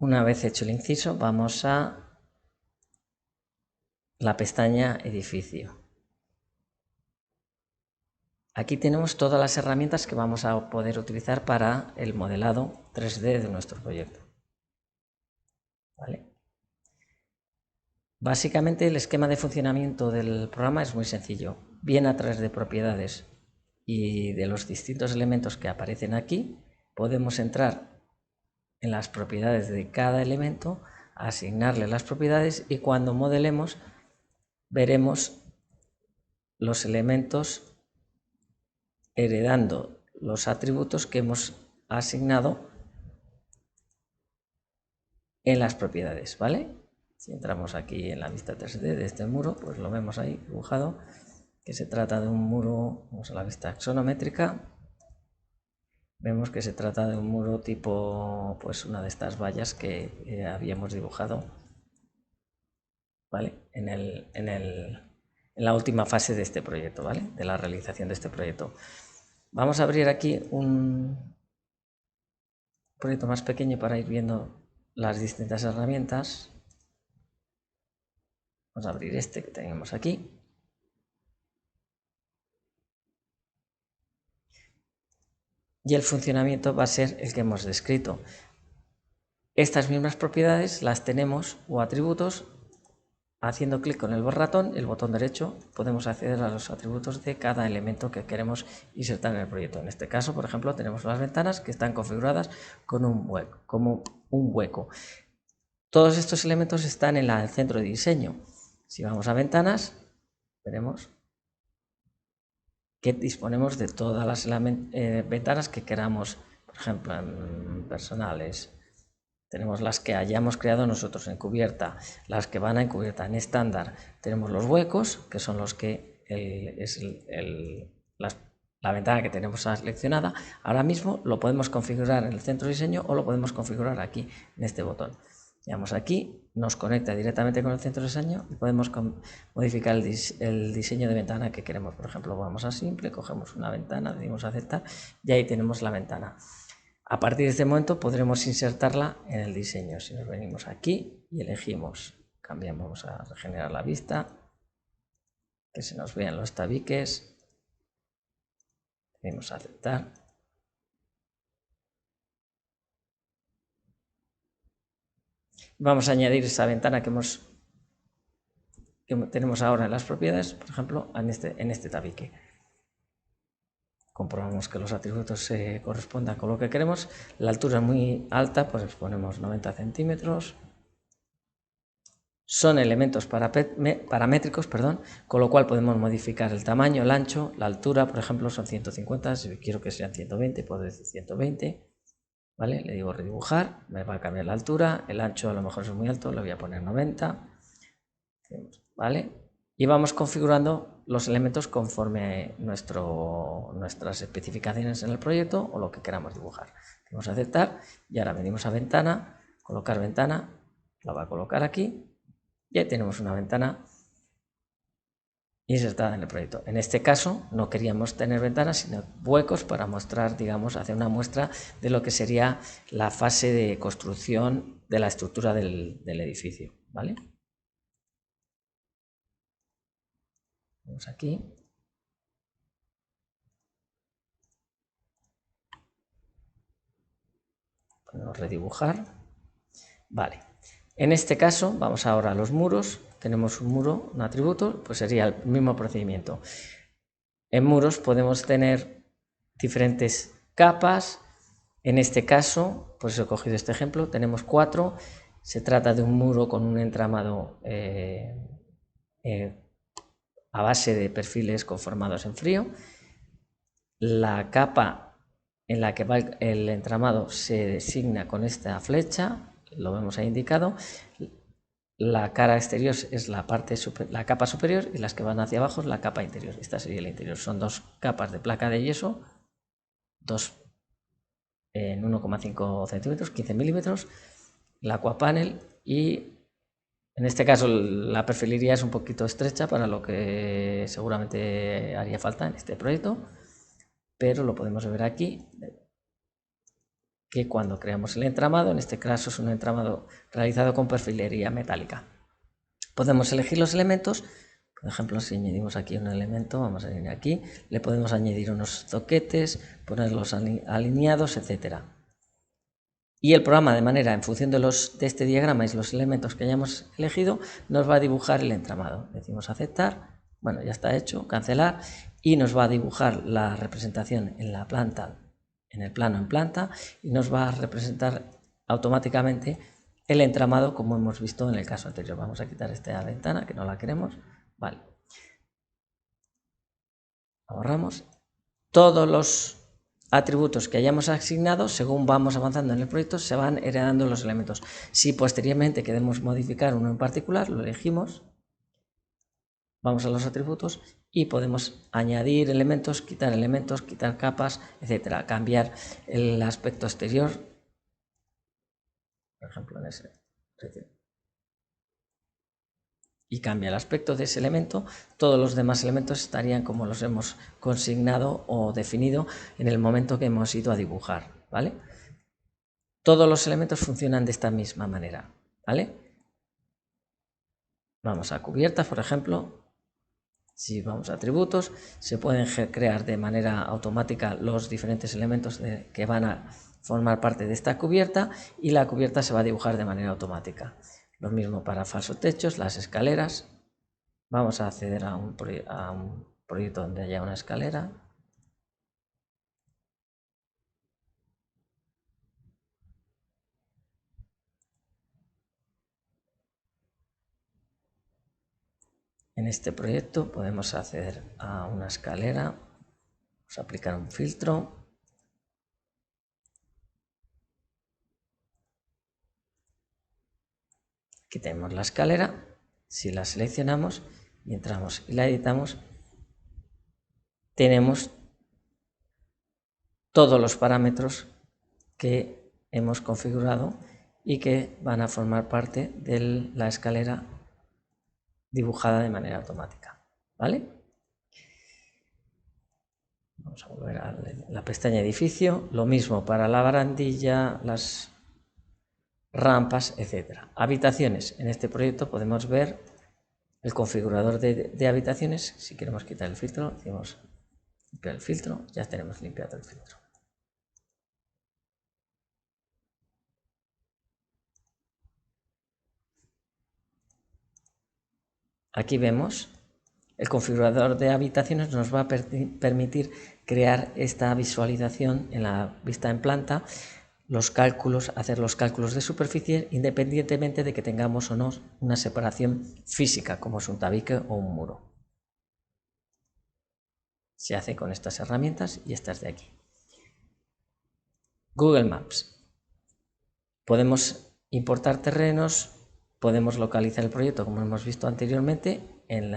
Una vez hecho el inciso, vamos a la pestaña Edificio. Aquí tenemos todas las herramientas que vamos a poder utilizar para el modelado 3D de nuestro proyecto, ¿vale? Básicamente el esquema de funcionamiento del programa es muy sencillo. Bien a través de propiedades y de los distintos elementos que aparecen aquí, podemos entrar en las propiedades de cada elemento, asignarle las propiedades y cuando modelemos veremos los elementos heredando los atributos que hemos asignado en las propiedades, ¿vale? Si entramos aquí en la vista 3D de este muro, pues lo vemos ahí dibujado, que se trata de un muro, vamos a la vista axonométrica, vemos que se trata de un muro tipo, pues una de estas vallas que habíamos dibujado, ¿vale? En la última fase de este proyecto, ¿vale? De la realización de este proyecto. Vamos a abrir aquí un proyecto más pequeño para ir viendo las distintas herramientas. Vamos a abrir este que tenemos aquí. Y el funcionamiento va a ser el que hemos descrito. Estas mismas propiedades las tenemos o atributos haciendo clic con el ratón, el botón derecho, podemos acceder a los atributos de cada elemento que queremos insertar en el proyecto. En este caso, por ejemplo, tenemos las ventanas que están configuradas con como un hueco. Todos estos elementos están en el centro de diseño. Si vamos a ventanas, veremos que disponemos de todas las ventanas que queramos, por ejemplo, en personales. Tenemos las que hayamos creado nosotros en cubierta, las que van a encubierta. En estándar tenemos los huecos, que son los que la ventana que tenemos seleccionada. Ahora mismo lo podemos configurar en el centro de diseño o lo podemos configurar aquí, en este botón. Veamos aquí, nos conecta directamente con el centro de diseño y podemos modificar el diseño de ventana que queremos. Por ejemplo, vamos a simple, cogemos una ventana, decimos aceptar y ahí tenemos la ventana. A partir de este momento podremos insertarla en el diseño. Si nos venimos aquí y elegimos, cambiamos, vamos a regenerar la vista, que se nos vean los tabiques, decimos aceptar. Vamos a añadir esa ventana que tenemos ahora en las propiedades, por ejemplo, en este tabique. Comprobamos que los atributos se correspondan con lo que queremos. La altura es muy alta, pues ponemos 90 centímetros. Son elementos paramétricos, con lo cual podemos modificar el tamaño, el ancho, la altura, por ejemplo, son 150, si quiero que sean 120, puedo decir 120, ¿vale? Le digo redibujar, me va a cambiar la altura, el ancho a lo mejor es muy alto, le voy a poner 90, ¿vale? Y vamos configurando los elementos conforme nuestras especificaciones en el proyecto o lo que queramos dibujar. Vamos a aceptar y ahora venimos a ventana, colocar ventana, la va a colocar aquí y ahí tenemos una ventana insertada en el proyecto. En este caso no queríamos tener ventanas sino huecos para mostrar, digamos, hacer una muestra de lo que sería la fase de construcción de la estructura del edificio, ¿vale? Vamos aquí. Podemos redibujar. Vale. En este caso, vamos ahora a los muros. Tenemos un muro, un atributo, pues sería el mismo procedimiento. En muros podemos tener diferentes capas. En este caso, pues he cogido este ejemplo, tenemos 4. Se trata de un muro con un entramado a base de perfiles conformados en frío. La capa en la que va el entramado se designa con esta flecha, lo vemos ahí indicado. La cara exterior es la capa superior y las que van hacia abajo es la capa interior. Esta sería el interior. Son 2 capas de placa de yeso, 2 en 1,5 centímetros, 15 milímetros, la aquapanel y en este caso la perfilería es un poquito estrecha para lo que seguramente haría falta en este proyecto, pero lo podemos ver aquí, que cuando creamos el entramado, en este caso es un entramado realizado con perfilería metálica. Podemos elegir los elementos, por ejemplo, si añadimos aquí un elemento, vamos a venir aquí, le podemos añadir unos zoquetes, ponerlos alineados, etc. Y el programa, de manera, en función de este diagrama y los elementos que hayamos elegido, nos va a dibujar el entramado. Decimos aceptar, bueno, ya está hecho, cancelar, y nos va a dibujar la representación en la planta, en el plano en planta, y nos va a representar automáticamente el entramado como hemos visto en el caso anterior. Vamos a quitar esta ventana que no la queremos. Vale. Ahorramos. Todos los atributos que hayamos asignado, según vamos avanzando en el proyecto, se van heredando los elementos. Si posteriormente queremos modificar uno en particular, lo elegimos, vamos a los atributos y podemos añadir elementos, quitar capas, etcétera, cambiar el aspecto exterior, por ejemplo, en ese, y cambia el aspecto de ese elemento, todos los demás elementos estarían como los hemos consignado o definido en el momento que hemos ido a dibujar, ¿vale? Todos los elementos funcionan de esta misma manera, ¿vale? Vamos a cubiertas, por ejemplo. Si vamos a atributos, se pueden crear de manera automática los diferentes elementos que van a formar parte de esta cubierta y la cubierta se va a dibujar de manera automática. Lo mismo para falsotechos, las escaleras. Vamos a acceder a un proyecto donde haya una escalera. En este proyecto podemos acceder a una escalera. Vamos a aplicar un filtro. Aquí tenemos la escalera. Si la seleccionamos y entramos y la editamos, tenemos todos los parámetros que hemos configurado y que van a formar parte de la escalera dibujada de manera automática, ¿vale? Vamos a volver a la pestaña edificio, lo mismo para la barandilla, las rampas, etcétera. Habitaciones. En este proyecto podemos ver el configurador de habitaciones. Si queremos quitar el filtro, decimos limpiar el filtro, ya tenemos limpiado el filtro. Aquí vemos el configurador de habitaciones nos va a permitir crear esta visualización en la vista en planta, los cálculos, hacer los cálculos de superficie independientemente de que tengamos o no una separación física como es un tabique o un muro. Se hace con estas herramientas y estas de aquí. Google Maps. Podemos importar terrenos, podemos localizar el proyecto como hemos visto anteriormente en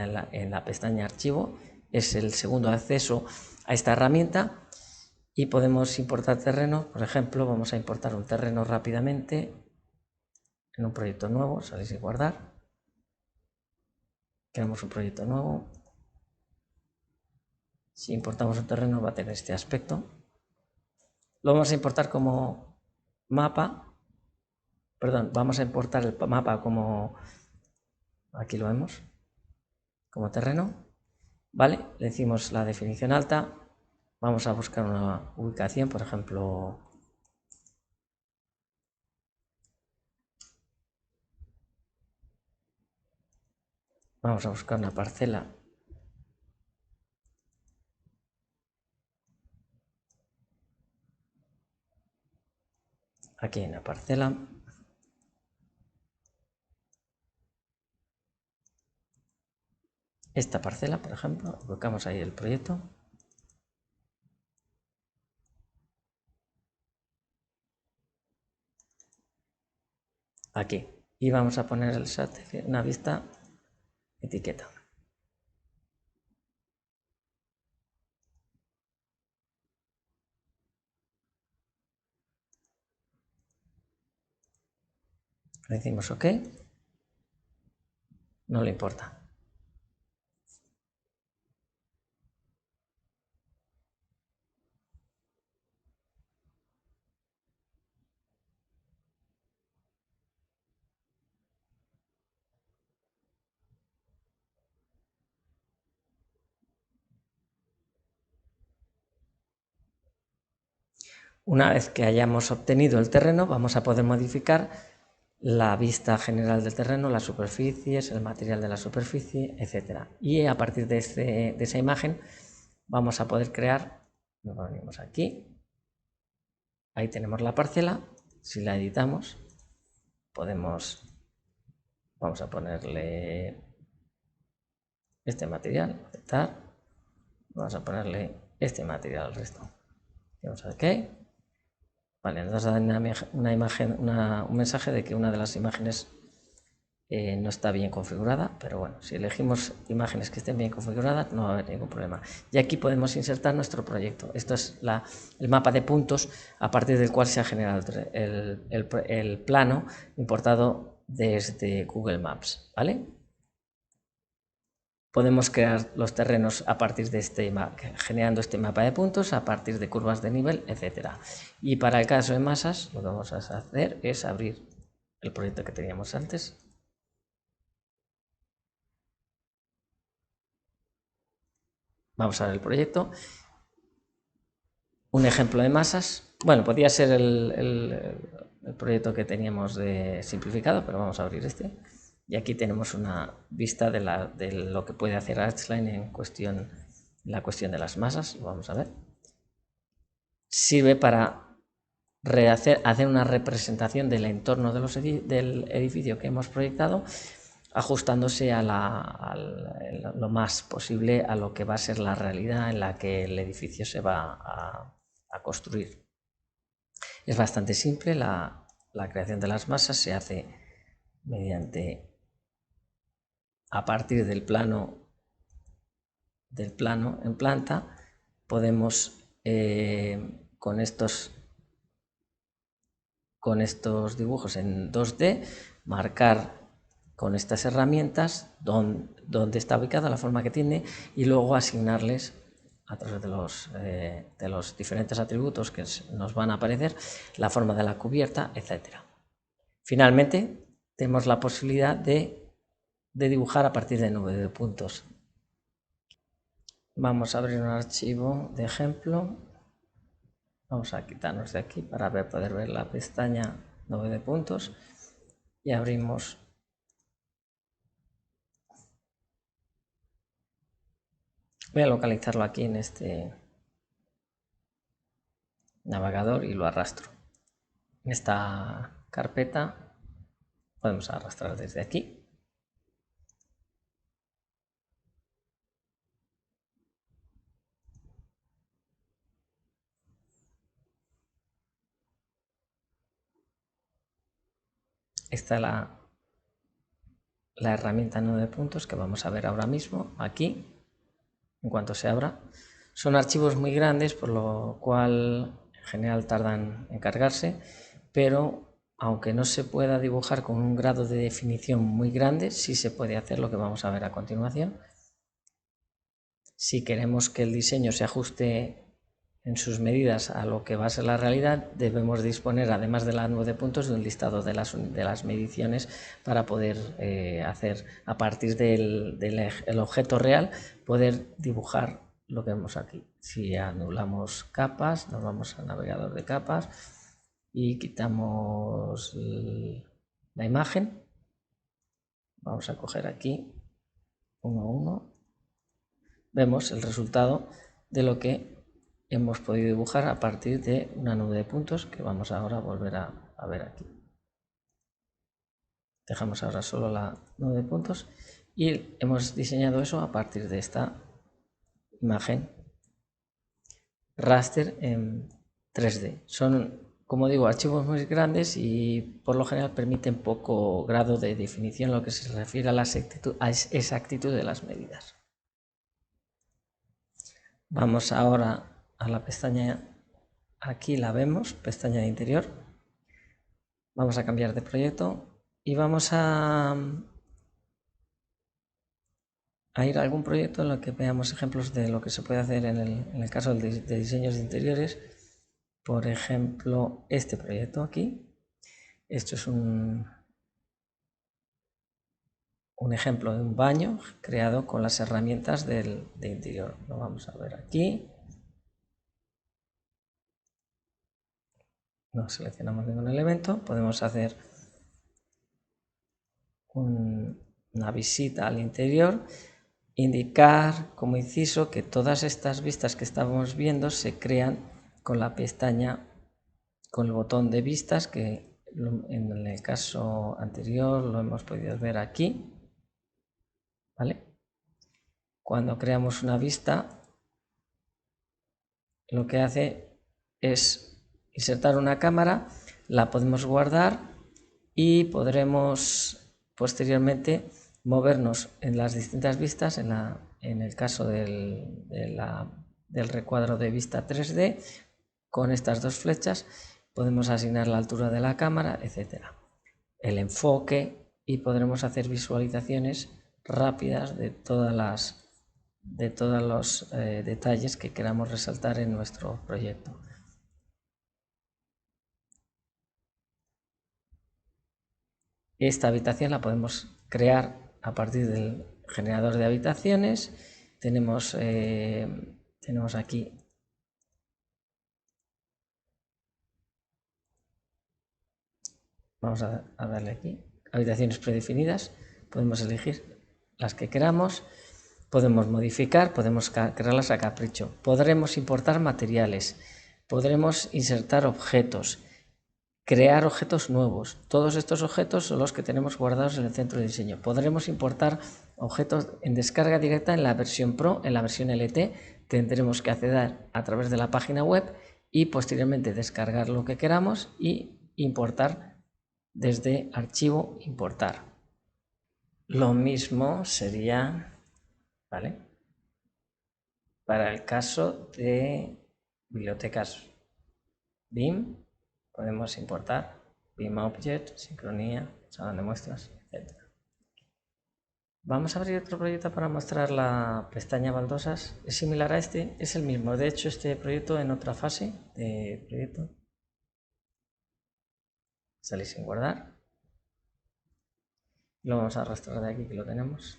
la pestaña archivo. Es el segundo acceso a esta herramienta y podemos importar terrenos. Por ejemplo, vamos a importar un terreno rápidamente en un proyecto nuevo. Salís y guardar. Creamos un proyecto nuevo. Si importamos un terreno va a tener este aspecto. Lo vamos a importar como mapa. Perdón, vamos a importar el mapa como, aquí lo vemos, como terreno, ¿vale? Le decimos la definición alta, vamos a buscar una ubicación, por ejemplo, vamos a buscar una parcela. Aquí hay una parcela. Esta parcela, por ejemplo, ubicamos ahí el proyecto. Aquí. Y vamos a poner una vista etiqueta. Le decimos OK. No le importa. Una vez que hayamos obtenido el terreno, vamos a poder modificar la vista general del terreno, las superficies, el material de la superficie, etc. Y a partir de esa imagen vamos a poder crear, nos venimos aquí, ahí tenemos la parcela, si la editamos, vamos a ponerle este material, aceptar, vamos a ponerle este material al resto. Vamos a OK. Vale, nos da un mensaje de que una de las imágenes no está bien configurada, pero bueno, si elegimos imágenes que estén bien configuradas no va a haber ningún problema. Y aquí podemos insertar nuestro proyecto. Esto es el mapa de puntos a partir del cual se ha generado el plano importado desde Google Maps, ¿vale? Podemos crear los terrenos a partir de generando este mapa de puntos, a partir de curvas de nivel, etc. Y para el caso de masas, lo que vamos a hacer es abrir el proyecto que teníamos antes. Vamos a ver el proyecto. Un ejemplo de masas. Bueno, podría ser el proyecto que teníamos de simplificado, pero vamos a abrir este. Y aquí tenemos una vista de lo que puede hacer Archline en la cuestión de las masas. Vamos a ver. Sirve para hacer una representación del entorno del edificio que hemos proyectado, ajustándose a lo más posible a lo que va a ser la realidad en la que el edificio se va a construir. Es bastante simple, la creación de las masas se hace a partir del plano en planta. Podemos con estos dibujos en 2D marcar con estas herramientas dónde está ubicada, la forma que tiene, y luego asignarles a través de los diferentes atributos que nos van a aparecer la forma de la cubierta, etc. Finalmente tenemos la posibilidad de dibujar a partir de nube de puntos. Vamos a abrir un archivo de ejemplo. Vamos a quitarnos de aquí para poder ver la pestaña nube de puntos y abrimos voy a localizarlo aquí en este navegador y lo arrastro. En esta carpeta podemos arrastrar desde aquí. Esta es la herramienta nube de puntos que vamos a ver ahora mismo aquí, en cuanto se abra. Son archivos muy grandes, por lo cual en general tardan en cargarse, pero aunque no se pueda dibujar con un grado de definición muy grande, sí se puede hacer lo que vamos a ver a continuación. Si queremos que el diseño se ajuste en sus medidas a lo que va a ser la realidad, debemos disponer, además de la nube de puntos, de un listado de las mediciones para poder hacer, a partir del objeto real, poder dibujar lo que vemos aquí. Si anulamos capas, nos vamos al navegador de capas y quitamos la imagen. Vamos a coger aquí uno a uno. Vemos el resultado de lo que hemos podido dibujar a partir de una nube de puntos que vamos ahora a volver a ver aquí. Dejamos ahora solo la nube de puntos y hemos diseñado eso a partir de esta imagen raster en 3D. Son, como digo, archivos muy grandes y por lo general permiten poco grado de definición en lo que se refiere a la exactitud de las medidas. Vamos ahora a la pestaña, aquí la vemos, pestaña de interior. Vamos a cambiar de proyecto y vamos a ir a algún proyecto en el que veamos ejemplos de lo que se puede hacer en el caso de diseños de interiores. Por ejemplo, este proyecto aquí. Esto es un ejemplo de un baño creado con las herramientas de interior. Lo vamos a ver aquí. No seleccionamos ningún elemento. Podemos hacer una visita al interior. Indicar como inciso que todas estas vistas que estamos viendo se crean con la pestaña, con el botón de vistas, que en el caso anterior lo hemos podido ver aquí. ¿Vale? Cuando creamos una vista, lo que hace es insertar una cámara, la podemos guardar y podremos posteriormente movernos en las distintas vistas. En el caso del recuadro de vista 3D, con estas dos flechas podemos asignar la altura de la cámara, etcétera, el enfoque, y podremos hacer visualizaciones rápidas de todos los detalles que queramos resaltar en nuestro proyecto. Esta habitación la podemos crear a partir del generador de habitaciones. Tenemos aquí Vamos a darle aquí, habitaciones predefinidas, podemos elegir las que queramos, podemos modificar, podemos crearlas a capricho, podremos importar materiales, podremos insertar objetos, crear objetos nuevos. Todos estos objetos son los que tenemos guardados en el centro de diseño. Podremos importar objetos en descarga directa en la versión Pro, en la versión LT. Tendremos que acceder a través de la página web y posteriormente descargar lo que queramos y importar desde archivo importar. Lo mismo sería, ¿vale?, para el caso de bibliotecas BIM. Podemos importar BIM Object, sincronía, salón de muestras, etc. Vamos a abrir otro proyecto para mostrar la pestaña baldosas. Es similar a este, es el mismo. De hecho, este proyecto en otra fase de proyecto. Salir sin guardar. Lo vamos a arrastrar de aquí, que lo tenemos.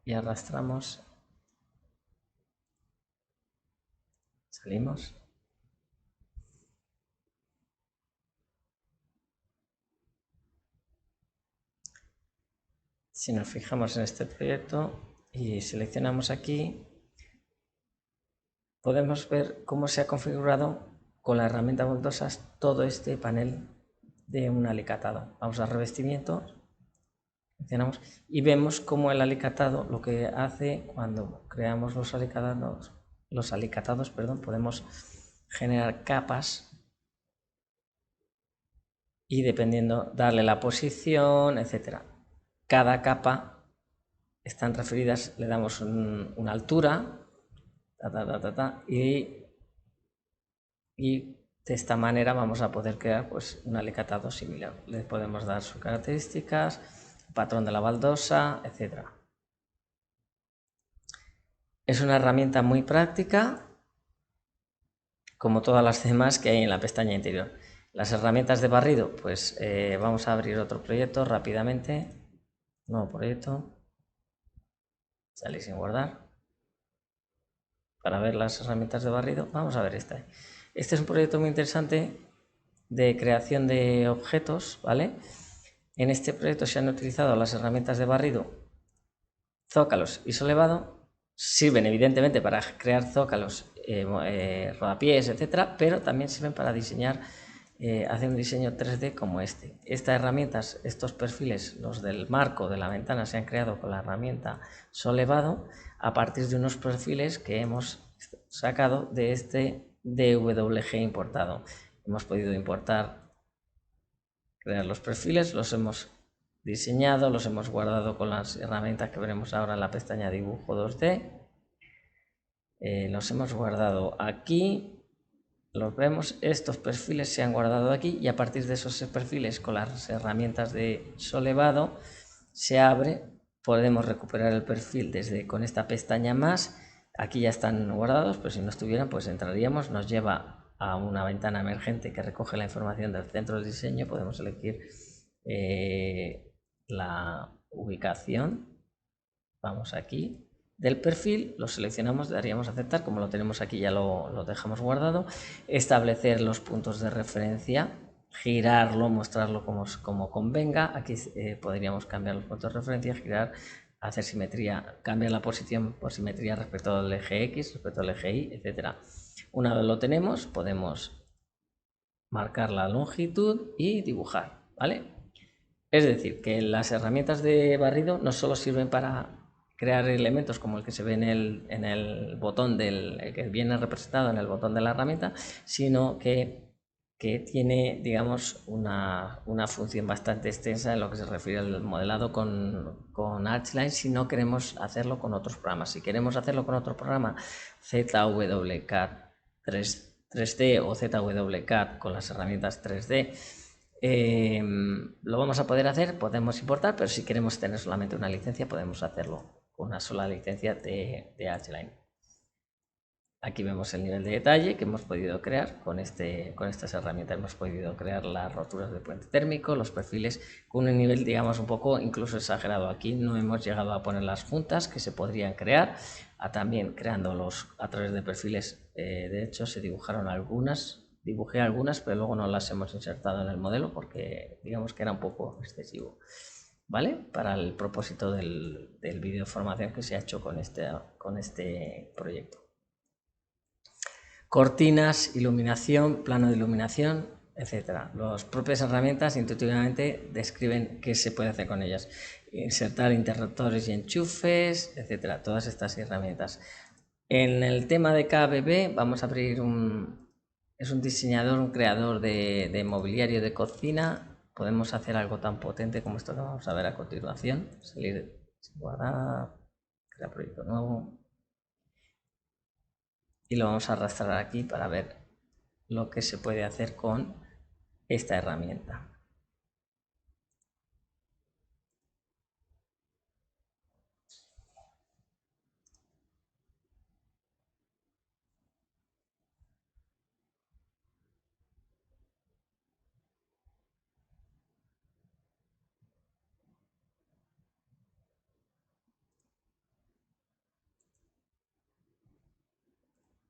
Y arrastramos. Salimos. Si nos fijamos en este proyecto y seleccionamos aquí, podemos ver cómo se ha configurado con la herramienta baldosas todo este panel de un alicatado. Vamos a revestimiento, seleccionamos y vemos cómo el alicatado lo que hace cuando creamos los alicatados, podemos generar capas y dependiendo darle la posición, etcétera. Cada capa están referidas, le damos una altura, y de esta manera vamos a poder crear pues un alicatado similar. Le podemos dar sus características, patrón de la baldosa, etc. Es una herramienta muy práctica, como todas las demás que hay en la pestaña interior. Las herramientas de barrido, pues vamos a abrir otro proyecto rápidamente. Nuevo proyecto. Salir sin guardar. Para ver las herramientas de barrido, vamos a ver esta. Este es un proyecto muy interesante de creación de objetos, ¿vale? En este proyecto se han utilizado las herramientas de barrido, zócalos y solevado. Sirven evidentemente para crear zócalos, rodapiés, etcétera, pero también sirven para diseñar, hacer un diseño 3D como este. Estas herramientas, estos perfiles, los del marco de la ventana, se han creado con la herramienta solevado a partir de unos perfiles que hemos sacado de este DWG importado. Hemos podido importar, crear los perfiles, los hemos diseñado, los hemos guardado con las herramientas que veremos ahora en la pestaña dibujo 2D. Los hemos guardado aquí. Los vemos, estos perfiles se han guardado aquí y a partir de esos perfiles con las herramientas de solevado se abre, podemos recuperar el perfil con esta pestaña más. Aquí ya están guardados, pero si no estuvieran pues entraríamos, nos lleva a una ventana emergente que recoge la información del centro de diseño. Podemos elegir la ubicación, vamos aquí. Del perfil lo seleccionamos, daríamos a aceptar, como lo tenemos aquí ya lo dejamos guardado. Establecer los puntos de referencia, girarlo, mostrarlo como convenga. Aquí podríamos cambiar los puntos de referencia, girar, hacer simetría, cambiar la posición por simetría respecto al eje X, respecto al eje Y, etc. Una vez lo tenemos, podemos marcar la longitud y dibujar, ¿vale? Es decir, que las herramientas de barrido no solo sirven para crear elementos como el que se ve en el botón que viene representado en el botón de la herramienta, sino que tiene, digamos, una función bastante extensa en lo que se refiere al modelado con Archline si no queremos hacerlo con otros programas. Si queremos hacerlo con otro programa, ZWCAD 3D o ZWCAD con las herramientas 3D, lo vamos a poder hacer, podemos importar, pero si queremos tener solamente una licencia podemos hacerlo con una sola licencia de Archline. Aquí vemos el nivel de detalle que hemos podido crear con estas herramientas. Hemos podido crear las roturas de puente térmico, los perfiles con un nivel, digamos, un poco incluso exagerado. Aquí no hemos llegado a poner las juntas que se podrían crear, también creándolos a través de perfiles. De hecho, se dibujaron algunas, dibujé algunas, pero luego no las hemos insertado en el modelo porque digamos que era un poco excesivo, ¿vale? Para el propósito del vídeo de formación que se ha hecho con este proyecto. Cortinas, iluminación, plano de iluminación, etcétera. Las propias herramientas intuitivamente describen qué se puede hacer con ellas. Insertar interruptores y enchufes, etcétera. Todas estas herramientas. En el tema de KBB vamos a abrir es un diseñador, un creador de mobiliario de cocina. Podemos hacer algo tan potente como esto que vamos a ver a continuación. Salir, guardar, crear proyecto nuevo. Y lo vamos a arrastrar aquí para ver lo que se puede hacer con esta herramienta.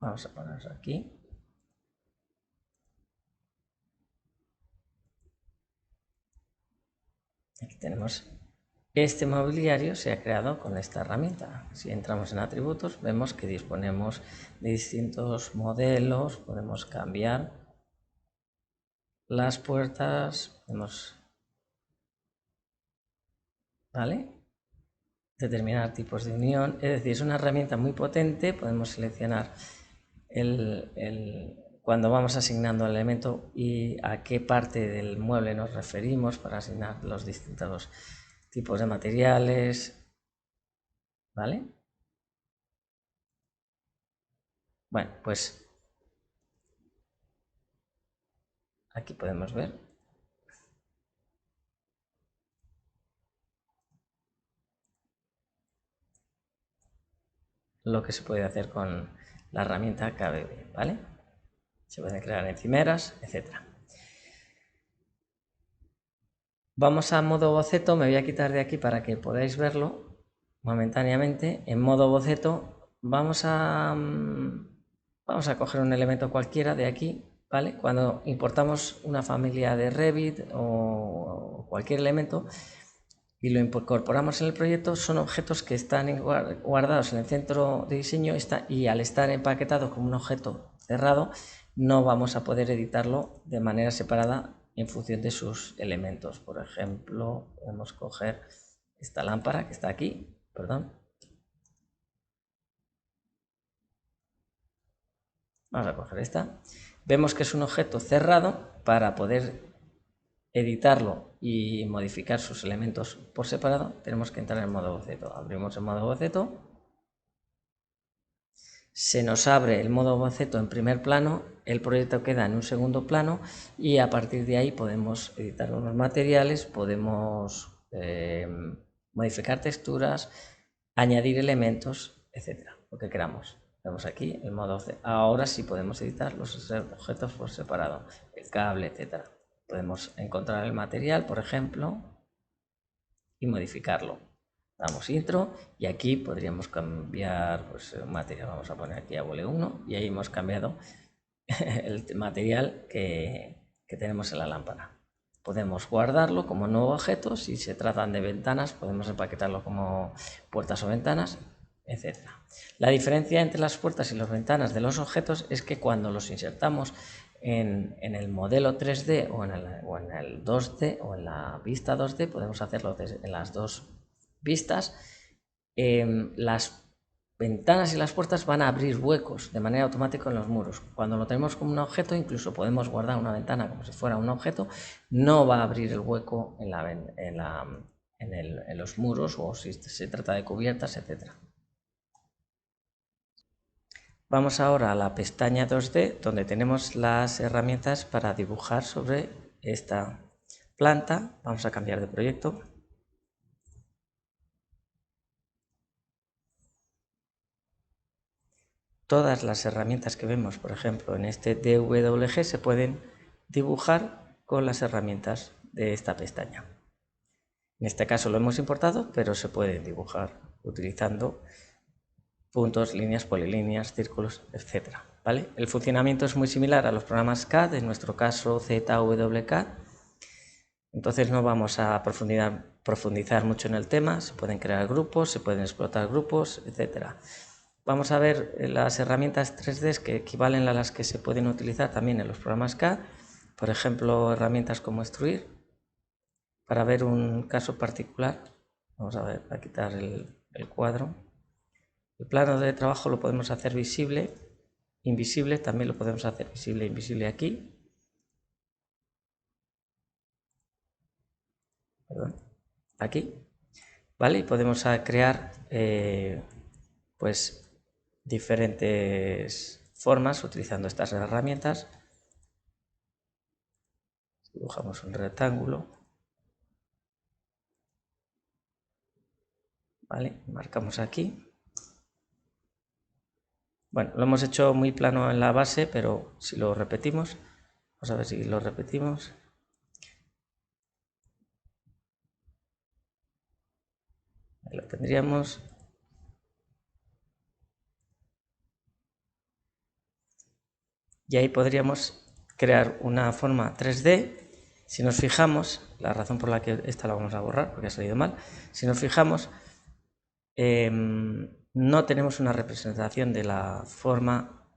Vamos a ponerlo aquí. Aquí tenemos este mobiliario, se ha creado con esta herramienta. Si entramos en atributos, vemos que disponemos de distintos modelos, podemos cambiar las puertas, podemos, ¿vale? Determinar tipos de unión, es decir, es una herramienta muy potente. Podemos seleccionar cuando vamos asignando el elemento y a qué parte del mueble nos referimos para asignar los distintos tipos de materiales, ¿vale? Bueno, pues aquí podemos ver lo que se puede hacer con la herramienta KBB, ¿vale? Se pueden crear encimeras, etcétera. Vamos a modo boceto, me voy a quitar de aquí para que podáis verlo momentáneamente. En modo boceto vamos a coger un elemento cualquiera de aquí, ¿vale? Cuando importamos una familia de Revit o cualquier elemento y lo incorporamos en el proyecto, son objetos que están guardados en el centro de diseño y al estar empaquetado como un objeto cerrado, no vamos a poder editarlo de manera separada en función de sus elementos. Por ejemplo, podemos coger esta lámpara que está aquí, perdón. Vamos a coger esta. Vemos que es un objeto cerrado. Para poder editarlo y modificar sus elementos por separado, tenemos que entrar en modo boceto. Abrimos el modo boceto. Se nos abre el modo boceto en primer plano, el proyecto queda en un segundo plano y a partir de ahí podemos editar unos materiales, podemos modificar texturas, añadir elementos, etcétera, lo que queramos. Vemos aquí el modo boceto. Ahora sí podemos editar los objetos por separado, el cable, etcétera. Podemos encontrar el material, por ejemplo, y modificarlo. Damos intro y aquí podríamos cambiar pues, un material. Vamos a poner aquí Abole 1 y ahí hemos cambiado el material que tenemos en la lámpara. Podemos guardarlo como nuevo objeto. Si se tratan de ventanas, podemos empaquetarlo como puertas o ventanas, etc. La diferencia entre las puertas y las ventanas de los objetos es que cuando los insertamos en el modelo 3D o en el 2D o en la vista 2D, podemos hacerlo en las dos vistas. Las ventanas y las puertas van a abrir huecos de manera automática en los muros. Cuando lo tenemos como un objeto, incluso podemos guardar una ventana como si fuera un objeto, no va a abrir el hueco en los muros o si se trata de cubiertas, etc. Vamos ahora a la pestaña 2D, donde tenemos las herramientas para dibujar sobre esta planta. Vamos a cambiar de proyecto. todas las herramientas que vemos, por ejemplo, en este DWG, se pueden dibujar con las herramientas de esta pestaña. En este caso lo hemos importado, pero se pueden dibujar utilizando puntos, líneas, polilíneas, círculos, etc. ¿Vale? El funcionamiento es muy similar a los programas CAD, en nuestro caso ZWCAD. Entonces no vamos a profundizar mucho en el tema, se pueden crear grupos, se pueden explotar grupos, etc. Vamos a ver las herramientas 3D que equivalen a las que se pueden utilizar también en los programas CAD, por ejemplo, herramientas como extruir. Para ver un caso particular, vamos a quitar el cuadro. El plano de trabajo lo podemos hacer visible, invisible, también lo podemos hacer visible e invisible aquí. Perdón, aquí, ¿vale? Y podemos crear pues diferentes formas utilizando estas herramientas. Dibujamos un rectángulo, ¿vale? Marcamos aquí. Bueno, lo hemos hecho muy plano en la base, pero si lo repetimos, vamos a ver si lo repetimos. Ahí lo tendríamos. Y ahí podríamos crear una forma 3D. Si nos fijamos, la razón por la que esta la vamos a borrar, porque ha salido mal, si nos fijamos, no tenemos una representación de la forma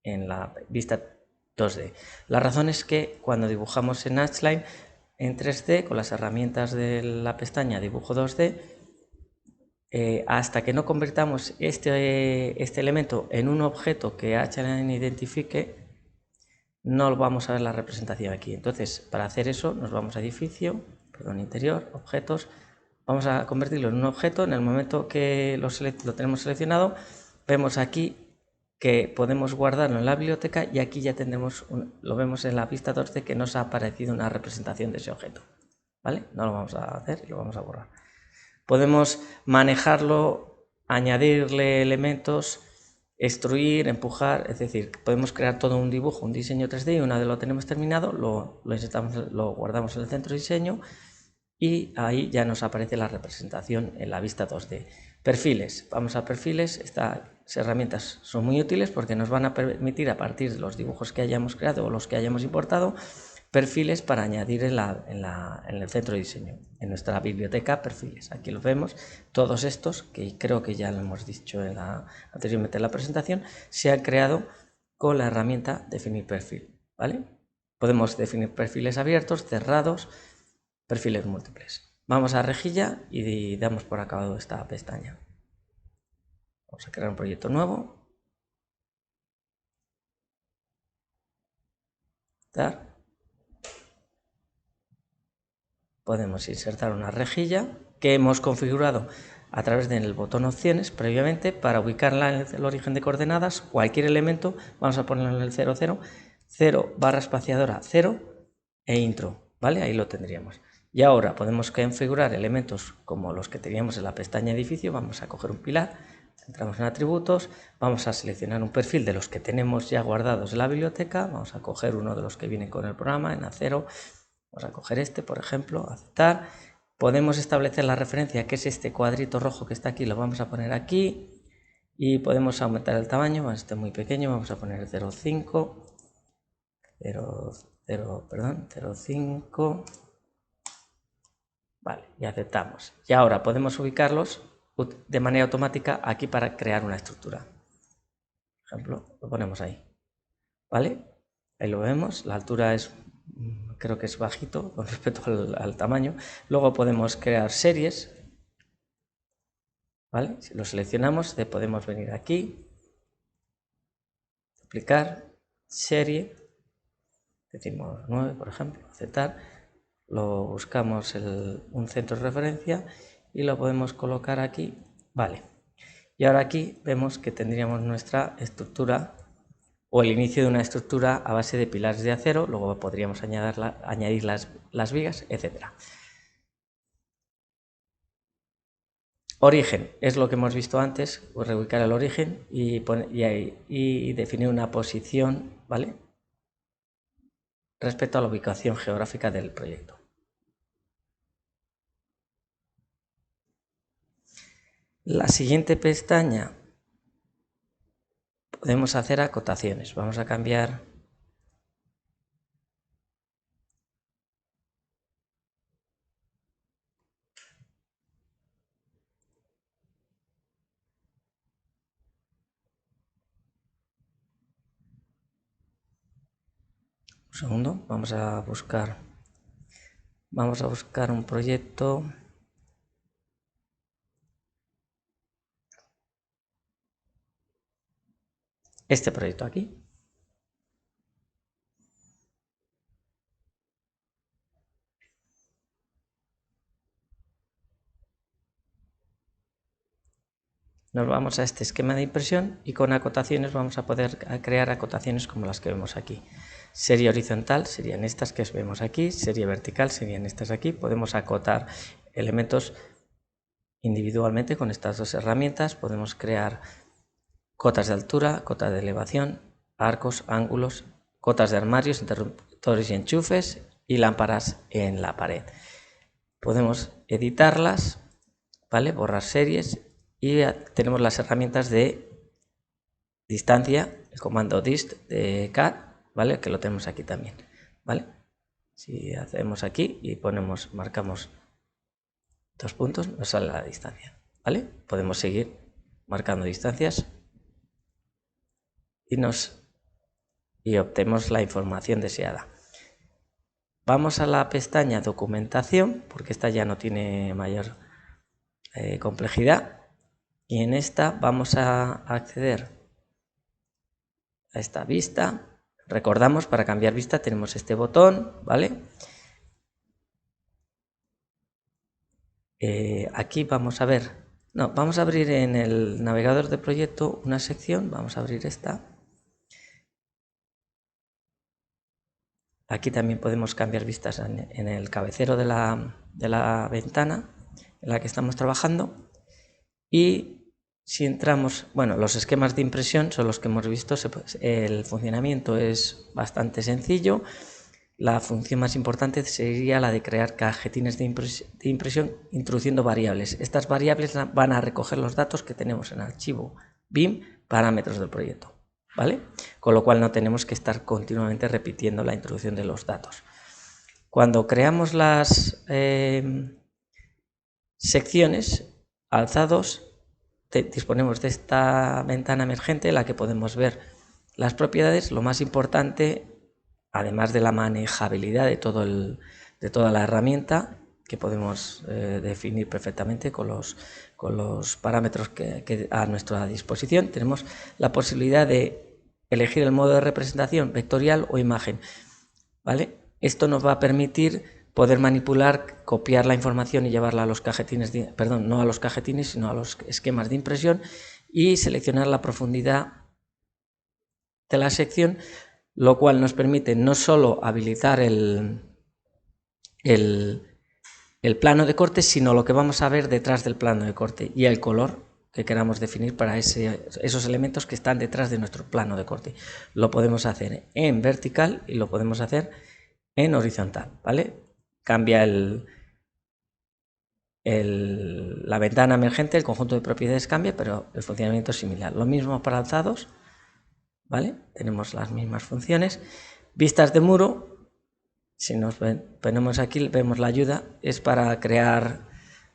en la vista 2D. La razón es que cuando dibujamos en Hatchline en 3D, con las herramientas de la pestaña Dibujo 2D, hasta que no convertamos este elemento en un objeto que Hatchline identifique, no vamos a ver la representación aquí. Entonces, para hacer eso, nos vamos a edificio, interior, objetos. Vamos a convertirlo en un objeto. En el momento que lo tenemos seleccionado, vemos aquí que podemos guardarlo en la biblioteca y aquí ya tendremos, lo vemos en la vista 2D que nos ha aparecido una representación de ese objeto. ¿Vale? No lo vamos a hacer y lo vamos a borrar. Podemos manejarlo, añadirle elementos, extruir, empujar, es decir, podemos crear todo un dibujo, un diseño 3D y una vez lo tenemos terminado, lo insertamos, lo guardamos en el centro de diseño y ahí ya nos aparece la representación en la vista 2D. Perfiles, vamos a perfiles, estas herramientas son muy útiles porque nos van a permitir, a partir de los dibujos que hayamos creado o los que hayamos importado, perfiles para añadir en el centro de diseño, en nuestra biblioteca perfiles. Aquí los vemos, todos estos, que creo que ya lo hemos dicho anteriormente en la presentación, se han creado con la herramienta definir perfil, ¿vale? Podemos definir perfiles abiertos, cerrados, perfiles múltiples. Vamos a rejilla y damos por acabado esta pestaña. Vamos a crear un proyecto nuevo. Podemos insertar una rejilla que hemos configurado a través del botón opciones previamente para ubicarla en el origen de coordenadas. Cualquier elemento, vamos a ponerlo en el 0, 0, 0 barra espaciadora 0 e intro, ¿vale? Ahí lo tendríamos. Y ahora podemos configurar elementos como los que teníamos en la pestaña edificio. Vamos a coger un pilar, entramos en atributos, vamos a seleccionar un perfil de los que tenemos ya guardados en la biblioteca. Vamos a coger uno de los que viene con el programa en A0. Vamos a coger este, por ejemplo, aceptar. Podemos establecer la referencia, que es este cuadrito rojo que está aquí, lo vamos a poner aquí. Y podemos aumentar el tamaño, este es muy pequeño, vamos a poner 0,5. 0,5. Vale, y aceptamos. Y ahora podemos ubicarlos de manera automática aquí para crear una estructura. Por ejemplo, lo ponemos ahí. ¿Vale? Ahí lo vemos, la altura es, creo que es bajito con respecto al tamaño. Luego podemos crear series. ¿Vale? Si lo seleccionamos, podemos venir aquí, aplicar, serie, decimos 9, por ejemplo, aceptar. Lo buscamos un centro de referencia y lo podemos colocar aquí. Vale. Y ahora aquí vemos que tendríamos nuestra estructura o el inicio de una estructura a base de pilares de acero. Luego podríamos añadir las vigas, etc. Origen es lo que hemos visto antes, pues reubicar el origen y definir una posición, ¿vale? Respecto a la ubicación geográfica del proyecto. La siguiente pestaña podemos hacer acotaciones. Vamos a cambiar un segundo, vamos a buscar un proyecto. Este proyecto aquí. Nos vamos a este esquema de impresión y con acotaciones vamos a poder crear acotaciones como las que vemos aquí. Serie horizontal serían estas que vemos aquí, serie vertical serían estas aquí. Podemos acotar elementos individualmente con estas dos herramientas. Podemos crear cotas de altura, cotas de elevación, arcos, ángulos, cotas de armarios, interruptores y enchufes y lámparas en la pared. Podemos editarlas, ¿vale? Borrar series y tenemos las herramientas de distancia, el comando dist de CAD, ¿vale? Que lo tenemos aquí también, ¿vale? Si hacemos aquí y marcamos 2 puntos, nos sale la distancia, ¿vale? Podemos seguir marcando distancias y obtenemos la información deseada. Vamos a la pestaña documentación, porque esta ya no tiene mayor complejidad, y en esta vamos a acceder a esta vista. Recordamos, para cambiar vista tenemos este botón, ¿vale? Aquí vamos a ver, vamos a abrir en el navegador de proyecto una sección, vamos a abrir esta. Aquí también podemos cambiar vistas en el cabecero de la ventana en la que estamos trabajando. Y si entramos, bueno, los esquemas de impresión son los que hemos visto, el funcionamiento es bastante sencillo. La función más importante sería la de crear cajetines de impresión introduciendo variables. Estas variables van a recoger los datos que tenemos en el archivo BIM, parámetros del proyecto, ¿vale? Con lo cual no tenemos que estar continuamente repitiendo la introducción de los datos. Cuando creamos las secciones, alzados, disponemos de esta ventana emergente en la que podemos ver las propiedades. Lo más importante, además de la manejabilidad de toda la herramienta, que podemos definir perfectamente con los parámetros que a nuestra disposición, tenemos la posibilidad de elegir el modo de representación vectorial o imagen, ¿vale? Esto nos va a permitir poder manipular, copiar la información y llevarla a los cajetines, no a los cajetines, sino a los esquemas de impresión y seleccionar la profundidad de la sección, lo cual nos permite no solo habilitar el plano de corte, sino lo que vamos a ver detrás del plano de corte y el color que queramos definir para esos elementos que están detrás de nuestro plano de corte. Lo podemos hacer en vertical y lo podemos hacer en horizontal, ¿vale? Cambia la ventana emergente, el conjunto de propiedades cambia, pero el funcionamiento es similar. Lo mismo para alzados, ¿vale? Tenemos las mismas funciones. Vistas de muro, si nos ponemos aquí, vemos la ayuda, es para crear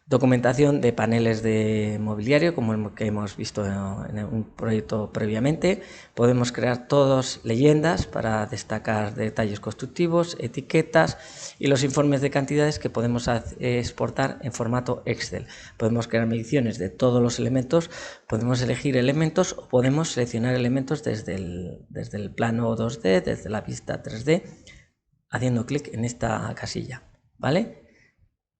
documentación de paneles de mobiliario, como el que hemos visto en un proyecto previamente. Podemos crear todas leyendas para destacar detalles constructivos, etiquetas y los informes de cantidades que podemos exportar en formato Excel. Podemos crear mediciones de todos los elementos, podemos elegir elementos o podemos seleccionar elementos desde el plano 2D, desde la vista 3D, haciendo clic en esta casilla, ¿vale?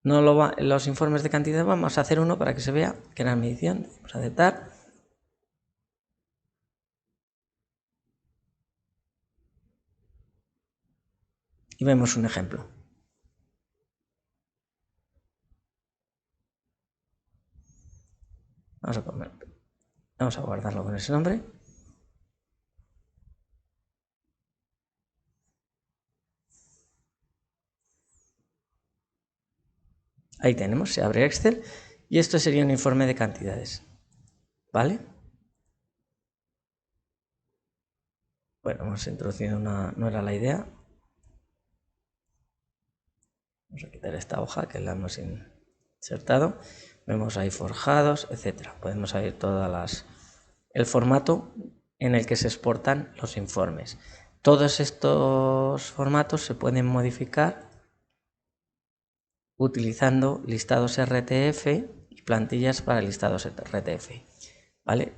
Los informes de cantidad vamos a hacer uno para que se vea que era medición. Vamos a aceptar. Y vemos un ejemplo. Vamos a guardarlo con ese nombre. Ahí tenemos, se abre Excel y esto sería un informe de cantidades, ¿vale? Bueno, hemos introducido no era la idea. Vamos a quitar esta hoja que la hemos insertado. Vemos ahí forjados, etcétera. Podemos ver el formato en el que se exportan los informes. Todos estos formatos se pueden modificar utilizando listados RTF y plantillas para listados RTF, ¿vale?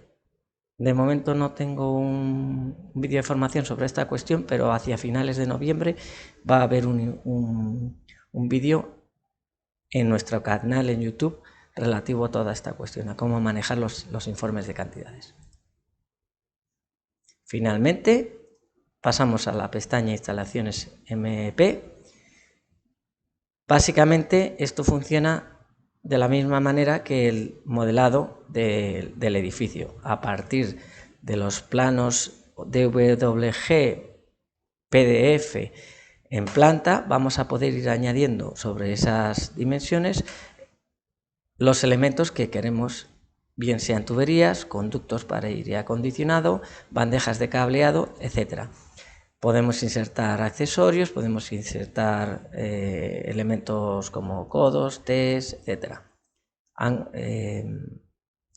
De momento no tengo un vídeo de formación sobre esta cuestión, pero hacia finales de noviembre va a haber un vídeo en nuestro canal en YouTube relativo a toda esta cuestión, a cómo manejar los informes de cantidades. Finalmente, pasamos a la pestaña Instalaciones MEP. Básicamente, esto funciona de la misma manera que el modelado del edificio. A partir de los planos DWG, PDF en planta, vamos a poder ir añadiendo sobre esas dimensiones los elementos que queremos, bien sean tuberías, conductos para aire acondicionado, bandejas de cableado, etc. Podemos insertar accesorios, podemos insertar elementos como codos, Ts, etc.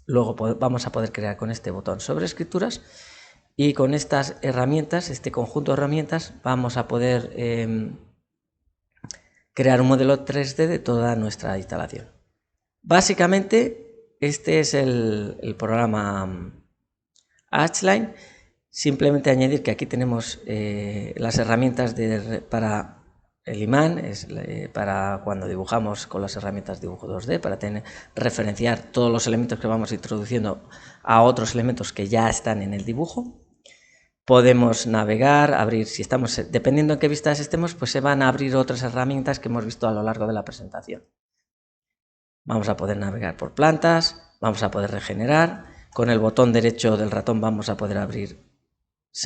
Luego vamos a poder crear con este botón sobre escrituras y con estas herramientas, este conjunto de herramientas, vamos a poder crear un modelo 3D de toda nuestra instalación. Básicamente, este es el programa Hatchline. Simplemente añadir que aquí tenemos las herramientas para el imán, para cuando dibujamos con las herramientas dibujo 2D, para referenciar todos los elementos que vamos introduciendo a otros elementos que ya están en el dibujo. Podemos navegar, abrir, si estamos, dependiendo en qué vistas estemos, pues se van a abrir otras herramientas que hemos visto a lo largo de la presentación. Vamos a poder navegar por plantas, vamos a poder regenerar, con el botón derecho del ratón vamos a poder abrir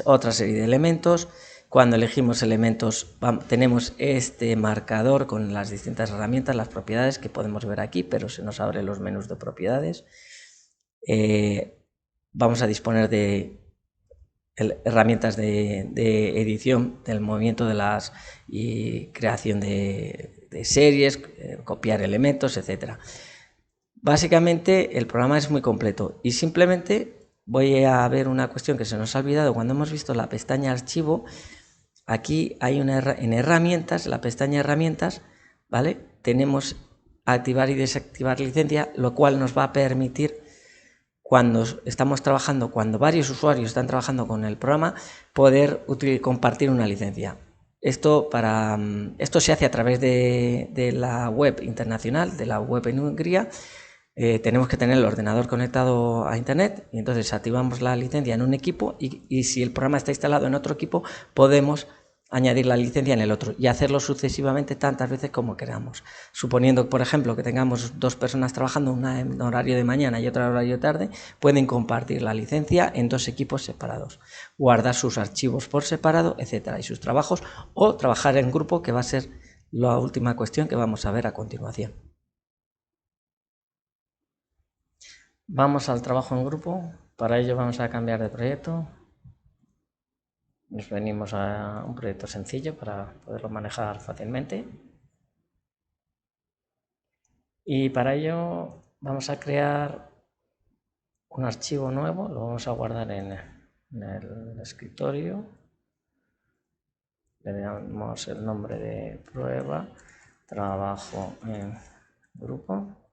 otra serie de elementos. Cuando elegimos elementos tenemos este marcador con las distintas herramientas, las propiedades que podemos ver aquí, pero se nos abren los menús de propiedades. Vamos a disponer de herramientas de edición del movimiento y creación de series, copiar elementos, etc. Básicamente el programa es muy completo y simplemente voy a ver una cuestión que se nos ha olvidado cuando hemos visto la pestaña archivo. Aquí hay en herramientas, la pestaña herramientas, ¿vale? Tenemos activar y desactivar licencia, lo cual nos va a permitir, cuando estamos trabajando, cuando varios usuarios están trabajando con el programa, poder compartir una licencia. Esto se hace a través de la web internacional, de la web en Hungría. Tenemos que tener el ordenador conectado a internet y entonces activamos la licencia en un equipo y si el programa está instalado en otro equipo podemos añadir la licencia en el otro y hacerlo sucesivamente tantas veces como queramos. Suponiendo, por ejemplo, que tengamos dos personas trabajando, una en horario de mañana y otra en horario de tarde, pueden compartir la licencia en dos equipos separados, guardar sus archivos por separado, etcétera, y sus trabajos, o trabajar en grupo, que va a ser la última cuestión que vamos a ver a continuación. Vamos al trabajo en grupo. Para ello vamos a cambiar de proyecto. Nos venimos a un proyecto sencillo para poderlo manejar fácilmente. Y para ello vamos a crear un archivo nuevo, lo vamos a guardar en el escritorio. Le damos el nombre de prueba, trabajo en grupo,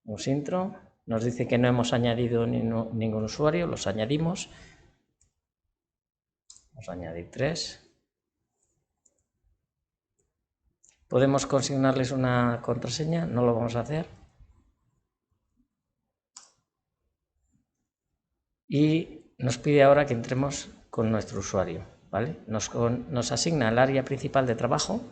un intro. Nos dice que no hemos añadido ningún usuario, los añadimos. Vamos a añadir 3. Podemos consignarles una contraseña, no lo vamos a hacer. Y nos pide ahora que entremos con nuestro usuario, ¿vale? Nos asigna el área principal de trabajo.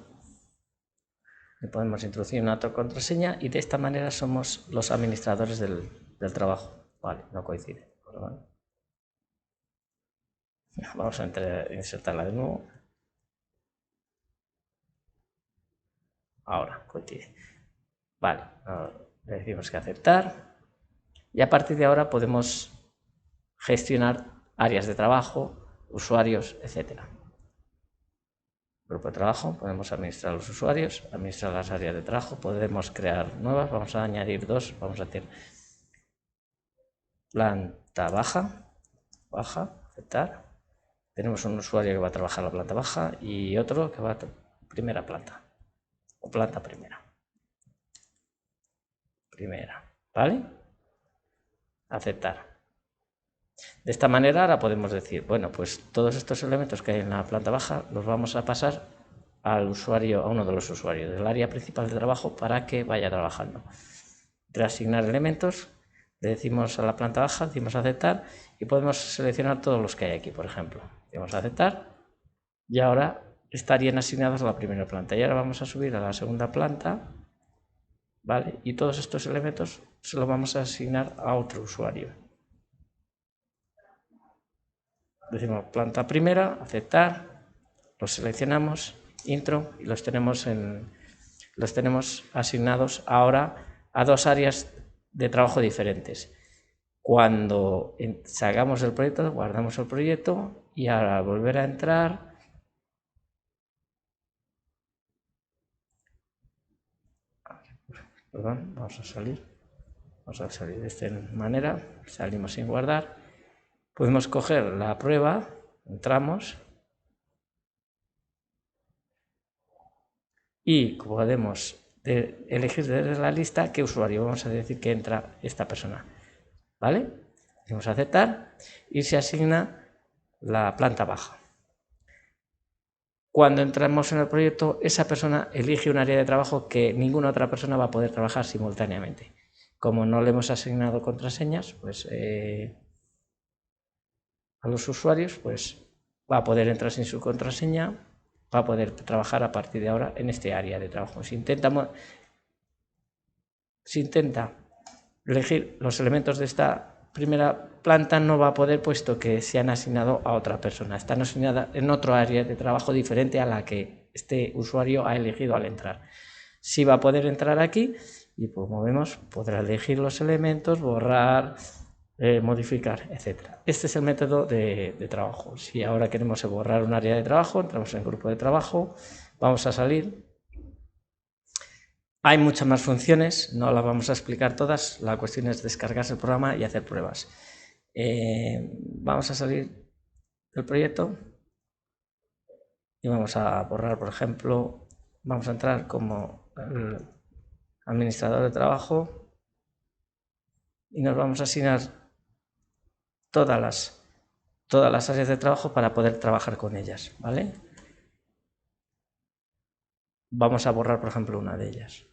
Le podemos introducir una contraseña y de esta manera somos los administradores del trabajo. Vale, no coincide. Vamos a insertarla de nuevo. Ahora coincide. Vale, le decimos que aceptar. Y a partir de ahora podemos gestionar áreas de trabajo, usuarios, etc. Grupo de trabajo, podemos administrar los usuarios, administrar las áreas de trabajo, podemos crear nuevas, vamos a añadir dos, vamos a hacer planta baja, aceptar. Tenemos un usuario que va a trabajar la planta baja y otro que va a primera planta o planta primera, ¿vale? Aceptar. De esta manera ahora podemos decir, bueno, pues todos estos elementos que hay en la planta baja los vamos a pasar al usuario, a uno de los usuarios del área principal de trabajo para que vaya trabajando. Reasignar elementos, le decimos a la planta baja, decimos aceptar y podemos seleccionar todos los que hay aquí, por ejemplo. Decimos aceptar y ahora estarían asignados a la primera planta. Y ahora vamos a subir a la segunda planta, ¿vale? Y todos estos elementos se los vamos a asignar a otro usuario. Decimos planta primera, aceptar, los seleccionamos, intro, y los tenemos asignados ahora a dos áreas de trabajo diferentes. Cuando salgamos del proyecto, guardamos el proyecto y ahora volver a entrar. Perdón, vamos a salir de esta manera, salimos sin guardar. Podemos coger la prueba, entramos y podemos elegir desde la lista qué usuario vamos a decir que entra esta persona, ¿vale? Decimos aceptar y se asigna la planta baja. Cuando entramos en el proyecto, esa persona elige un área de trabajo que ninguna otra persona va a poder trabajar simultáneamente. Como no le hemos asignado contraseñas, pues a los usuarios, pues va a poder entrar sin su contraseña, va a poder trabajar a partir de ahora en este área de trabajo. Si intenta elegir los elementos de esta primera planta, no va a poder, puesto que se han asignado a otra persona. Están asignadas en otro área de trabajo diferente a la que este usuario ha elegido al entrar. Sí va a poder entrar aquí y, como vemos, podrá elegir los elementos, borrar, modificar, etc. Este es el método de trabajo. Si ahora queremos borrar un área de trabajo, entramos en el grupo de trabajo, vamos a salir. Hay muchas más funciones, no las vamos a explicar todas, la cuestión es descargarse el programa y hacer pruebas. Vamos a salir del proyecto y vamos a borrar, por ejemplo, vamos a entrar como administrador de trabajo y nos vamos a asignar todas las áreas de trabajo para poder trabajar con ellas, ¿vale? Vamos a borrar, por ejemplo, una de ellas.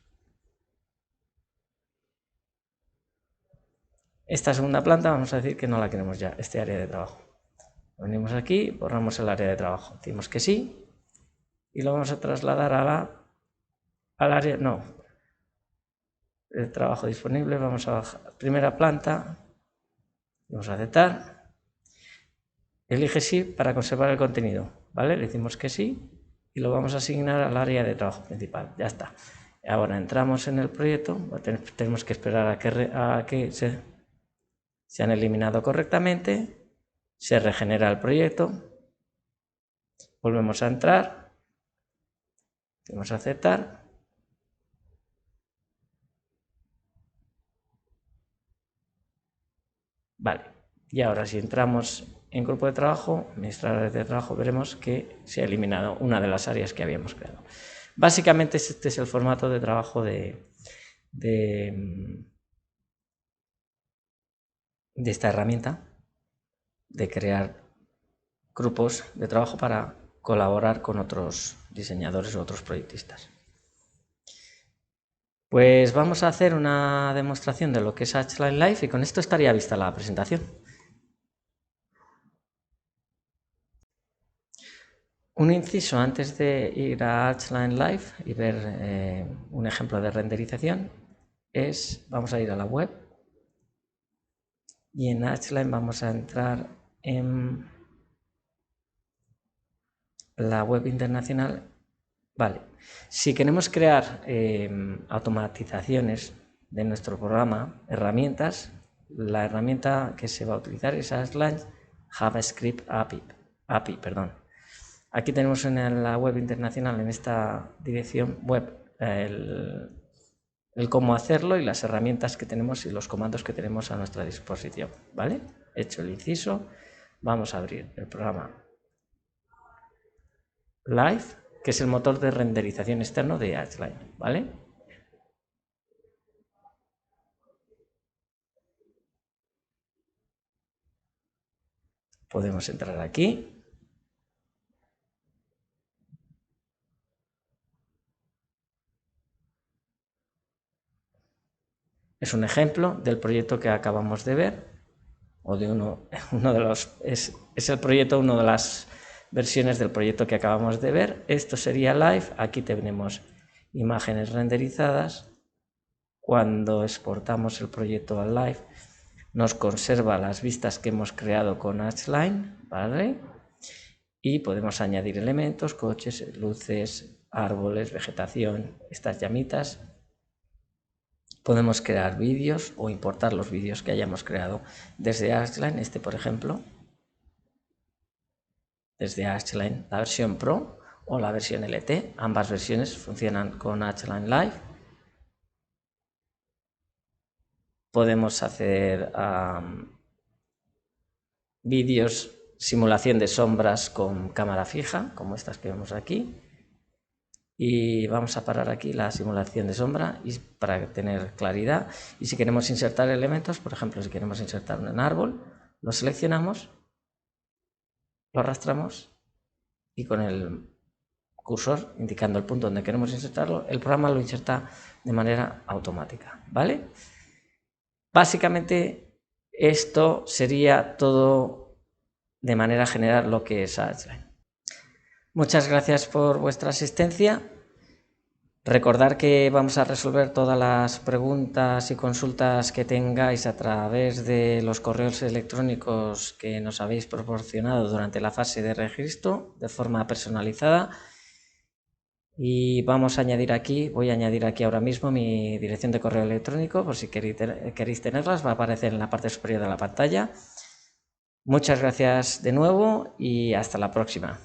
Esta segunda planta vamos a decir que no la queremos ya, este área de trabajo. Venimos aquí, borramos el área de trabajo, decimos que sí y lo vamos a trasladar al área, no, el trabajo disponible, vamos a bajar, primera planta, vamos a aceptar, elige sí para conservar el contenido, ¿vale? Le decimos que sí y lo vamos a asignar al área de trabajo principal, ya está. Ahora entramos en el proyecto, tenemos que esperar a que se han eliminado correctamente, se regenera el proyecto, volvemos a entrar, vamos a aceptar, vale, y ahora si entramos en grupo de trabajo, administradores de trabajo, veremos que se ha eliminado una de las áreas que habíamos creado. Básicamente este es el formato de trabajo de esta herramienta, de crear grupos de trabajo para colaborar con otros diseñadores u otros proyectistas. Pues vamos a hacer una demostración de lo que es Hatchline Live y con esto estaría vista la presentación. Un inciso antes de ir a Hatchline Live y ver un ejemplo de renderización es, vamos a ir a la web y en Hatchline vamos a entrar en la web internacional. Vale, si queremos crear automatizaciones de nuestro programa, herramientas, la herramienta que se va a utilizar es Hatchline JavaScript API. Aquí tenemos en la web internacional, en esta dirección web, el cómo hacerlo y las herramientas que tenemos y los comandos que tenemos a nuestra disposición, ¿vale? Hecho el inciso, vamos a abrir el programa Live, que es el motor de renderización externo de Hatchline, ¿vale? Podemos entrar aquí. Es un ejemplo del proyecto que acabamos de ver, o de uno de los, es el proyecto, una de las versiones del proyecto que acabamos de ver. Esto sería Live, aquí tenemos imágenes renderizadas. Cuando exportamos el proyecto al Live, nos conserva las vistas que hemos creado con Hatchline, ¿vale? Y podemos añadir elementos, coches, luces, árboles, vegetación, estas llamitas. Podemos crear vídeos o importar los vídeos que hayamos creado desde Hatchline, este por ejemplo, desde Hatchline, la versión Pro o la versión LT, ambas versiones funcionan con Hatchline Live. Podemos hacer vídeos, simulación de sombras con cámara fija, como estas que vemos aquí. Y vamos a parar aquí la simulación de sombra para tener claridad. Y si queremos insertar elementos, por ejemplo, si queremos insertar un árbol, lo seleccionamos, lo arrastramos y con el cursor indicando el punto donde queremos insertarlo, el programa lo inserta de manera automática, ¿vale? Básicamente esto sería todo de manera general lo que es Hatchline. Muchas gracias por vuestra asistencia. Recordar que vamos a resolver todas las preguntas y consultas que tengáis a través de los correos electrónicos que nos habéis proporcionado durante la fase de registro de forma personalizada. Y vamos a añadir aquí, voy a añadir aquí ahora mismo mi dirección de correo electrónico, por si queréis tenerlas, va a aparecer en la parte superior de la pantalla. Muchas gracias de nuevo y hasta la próxima.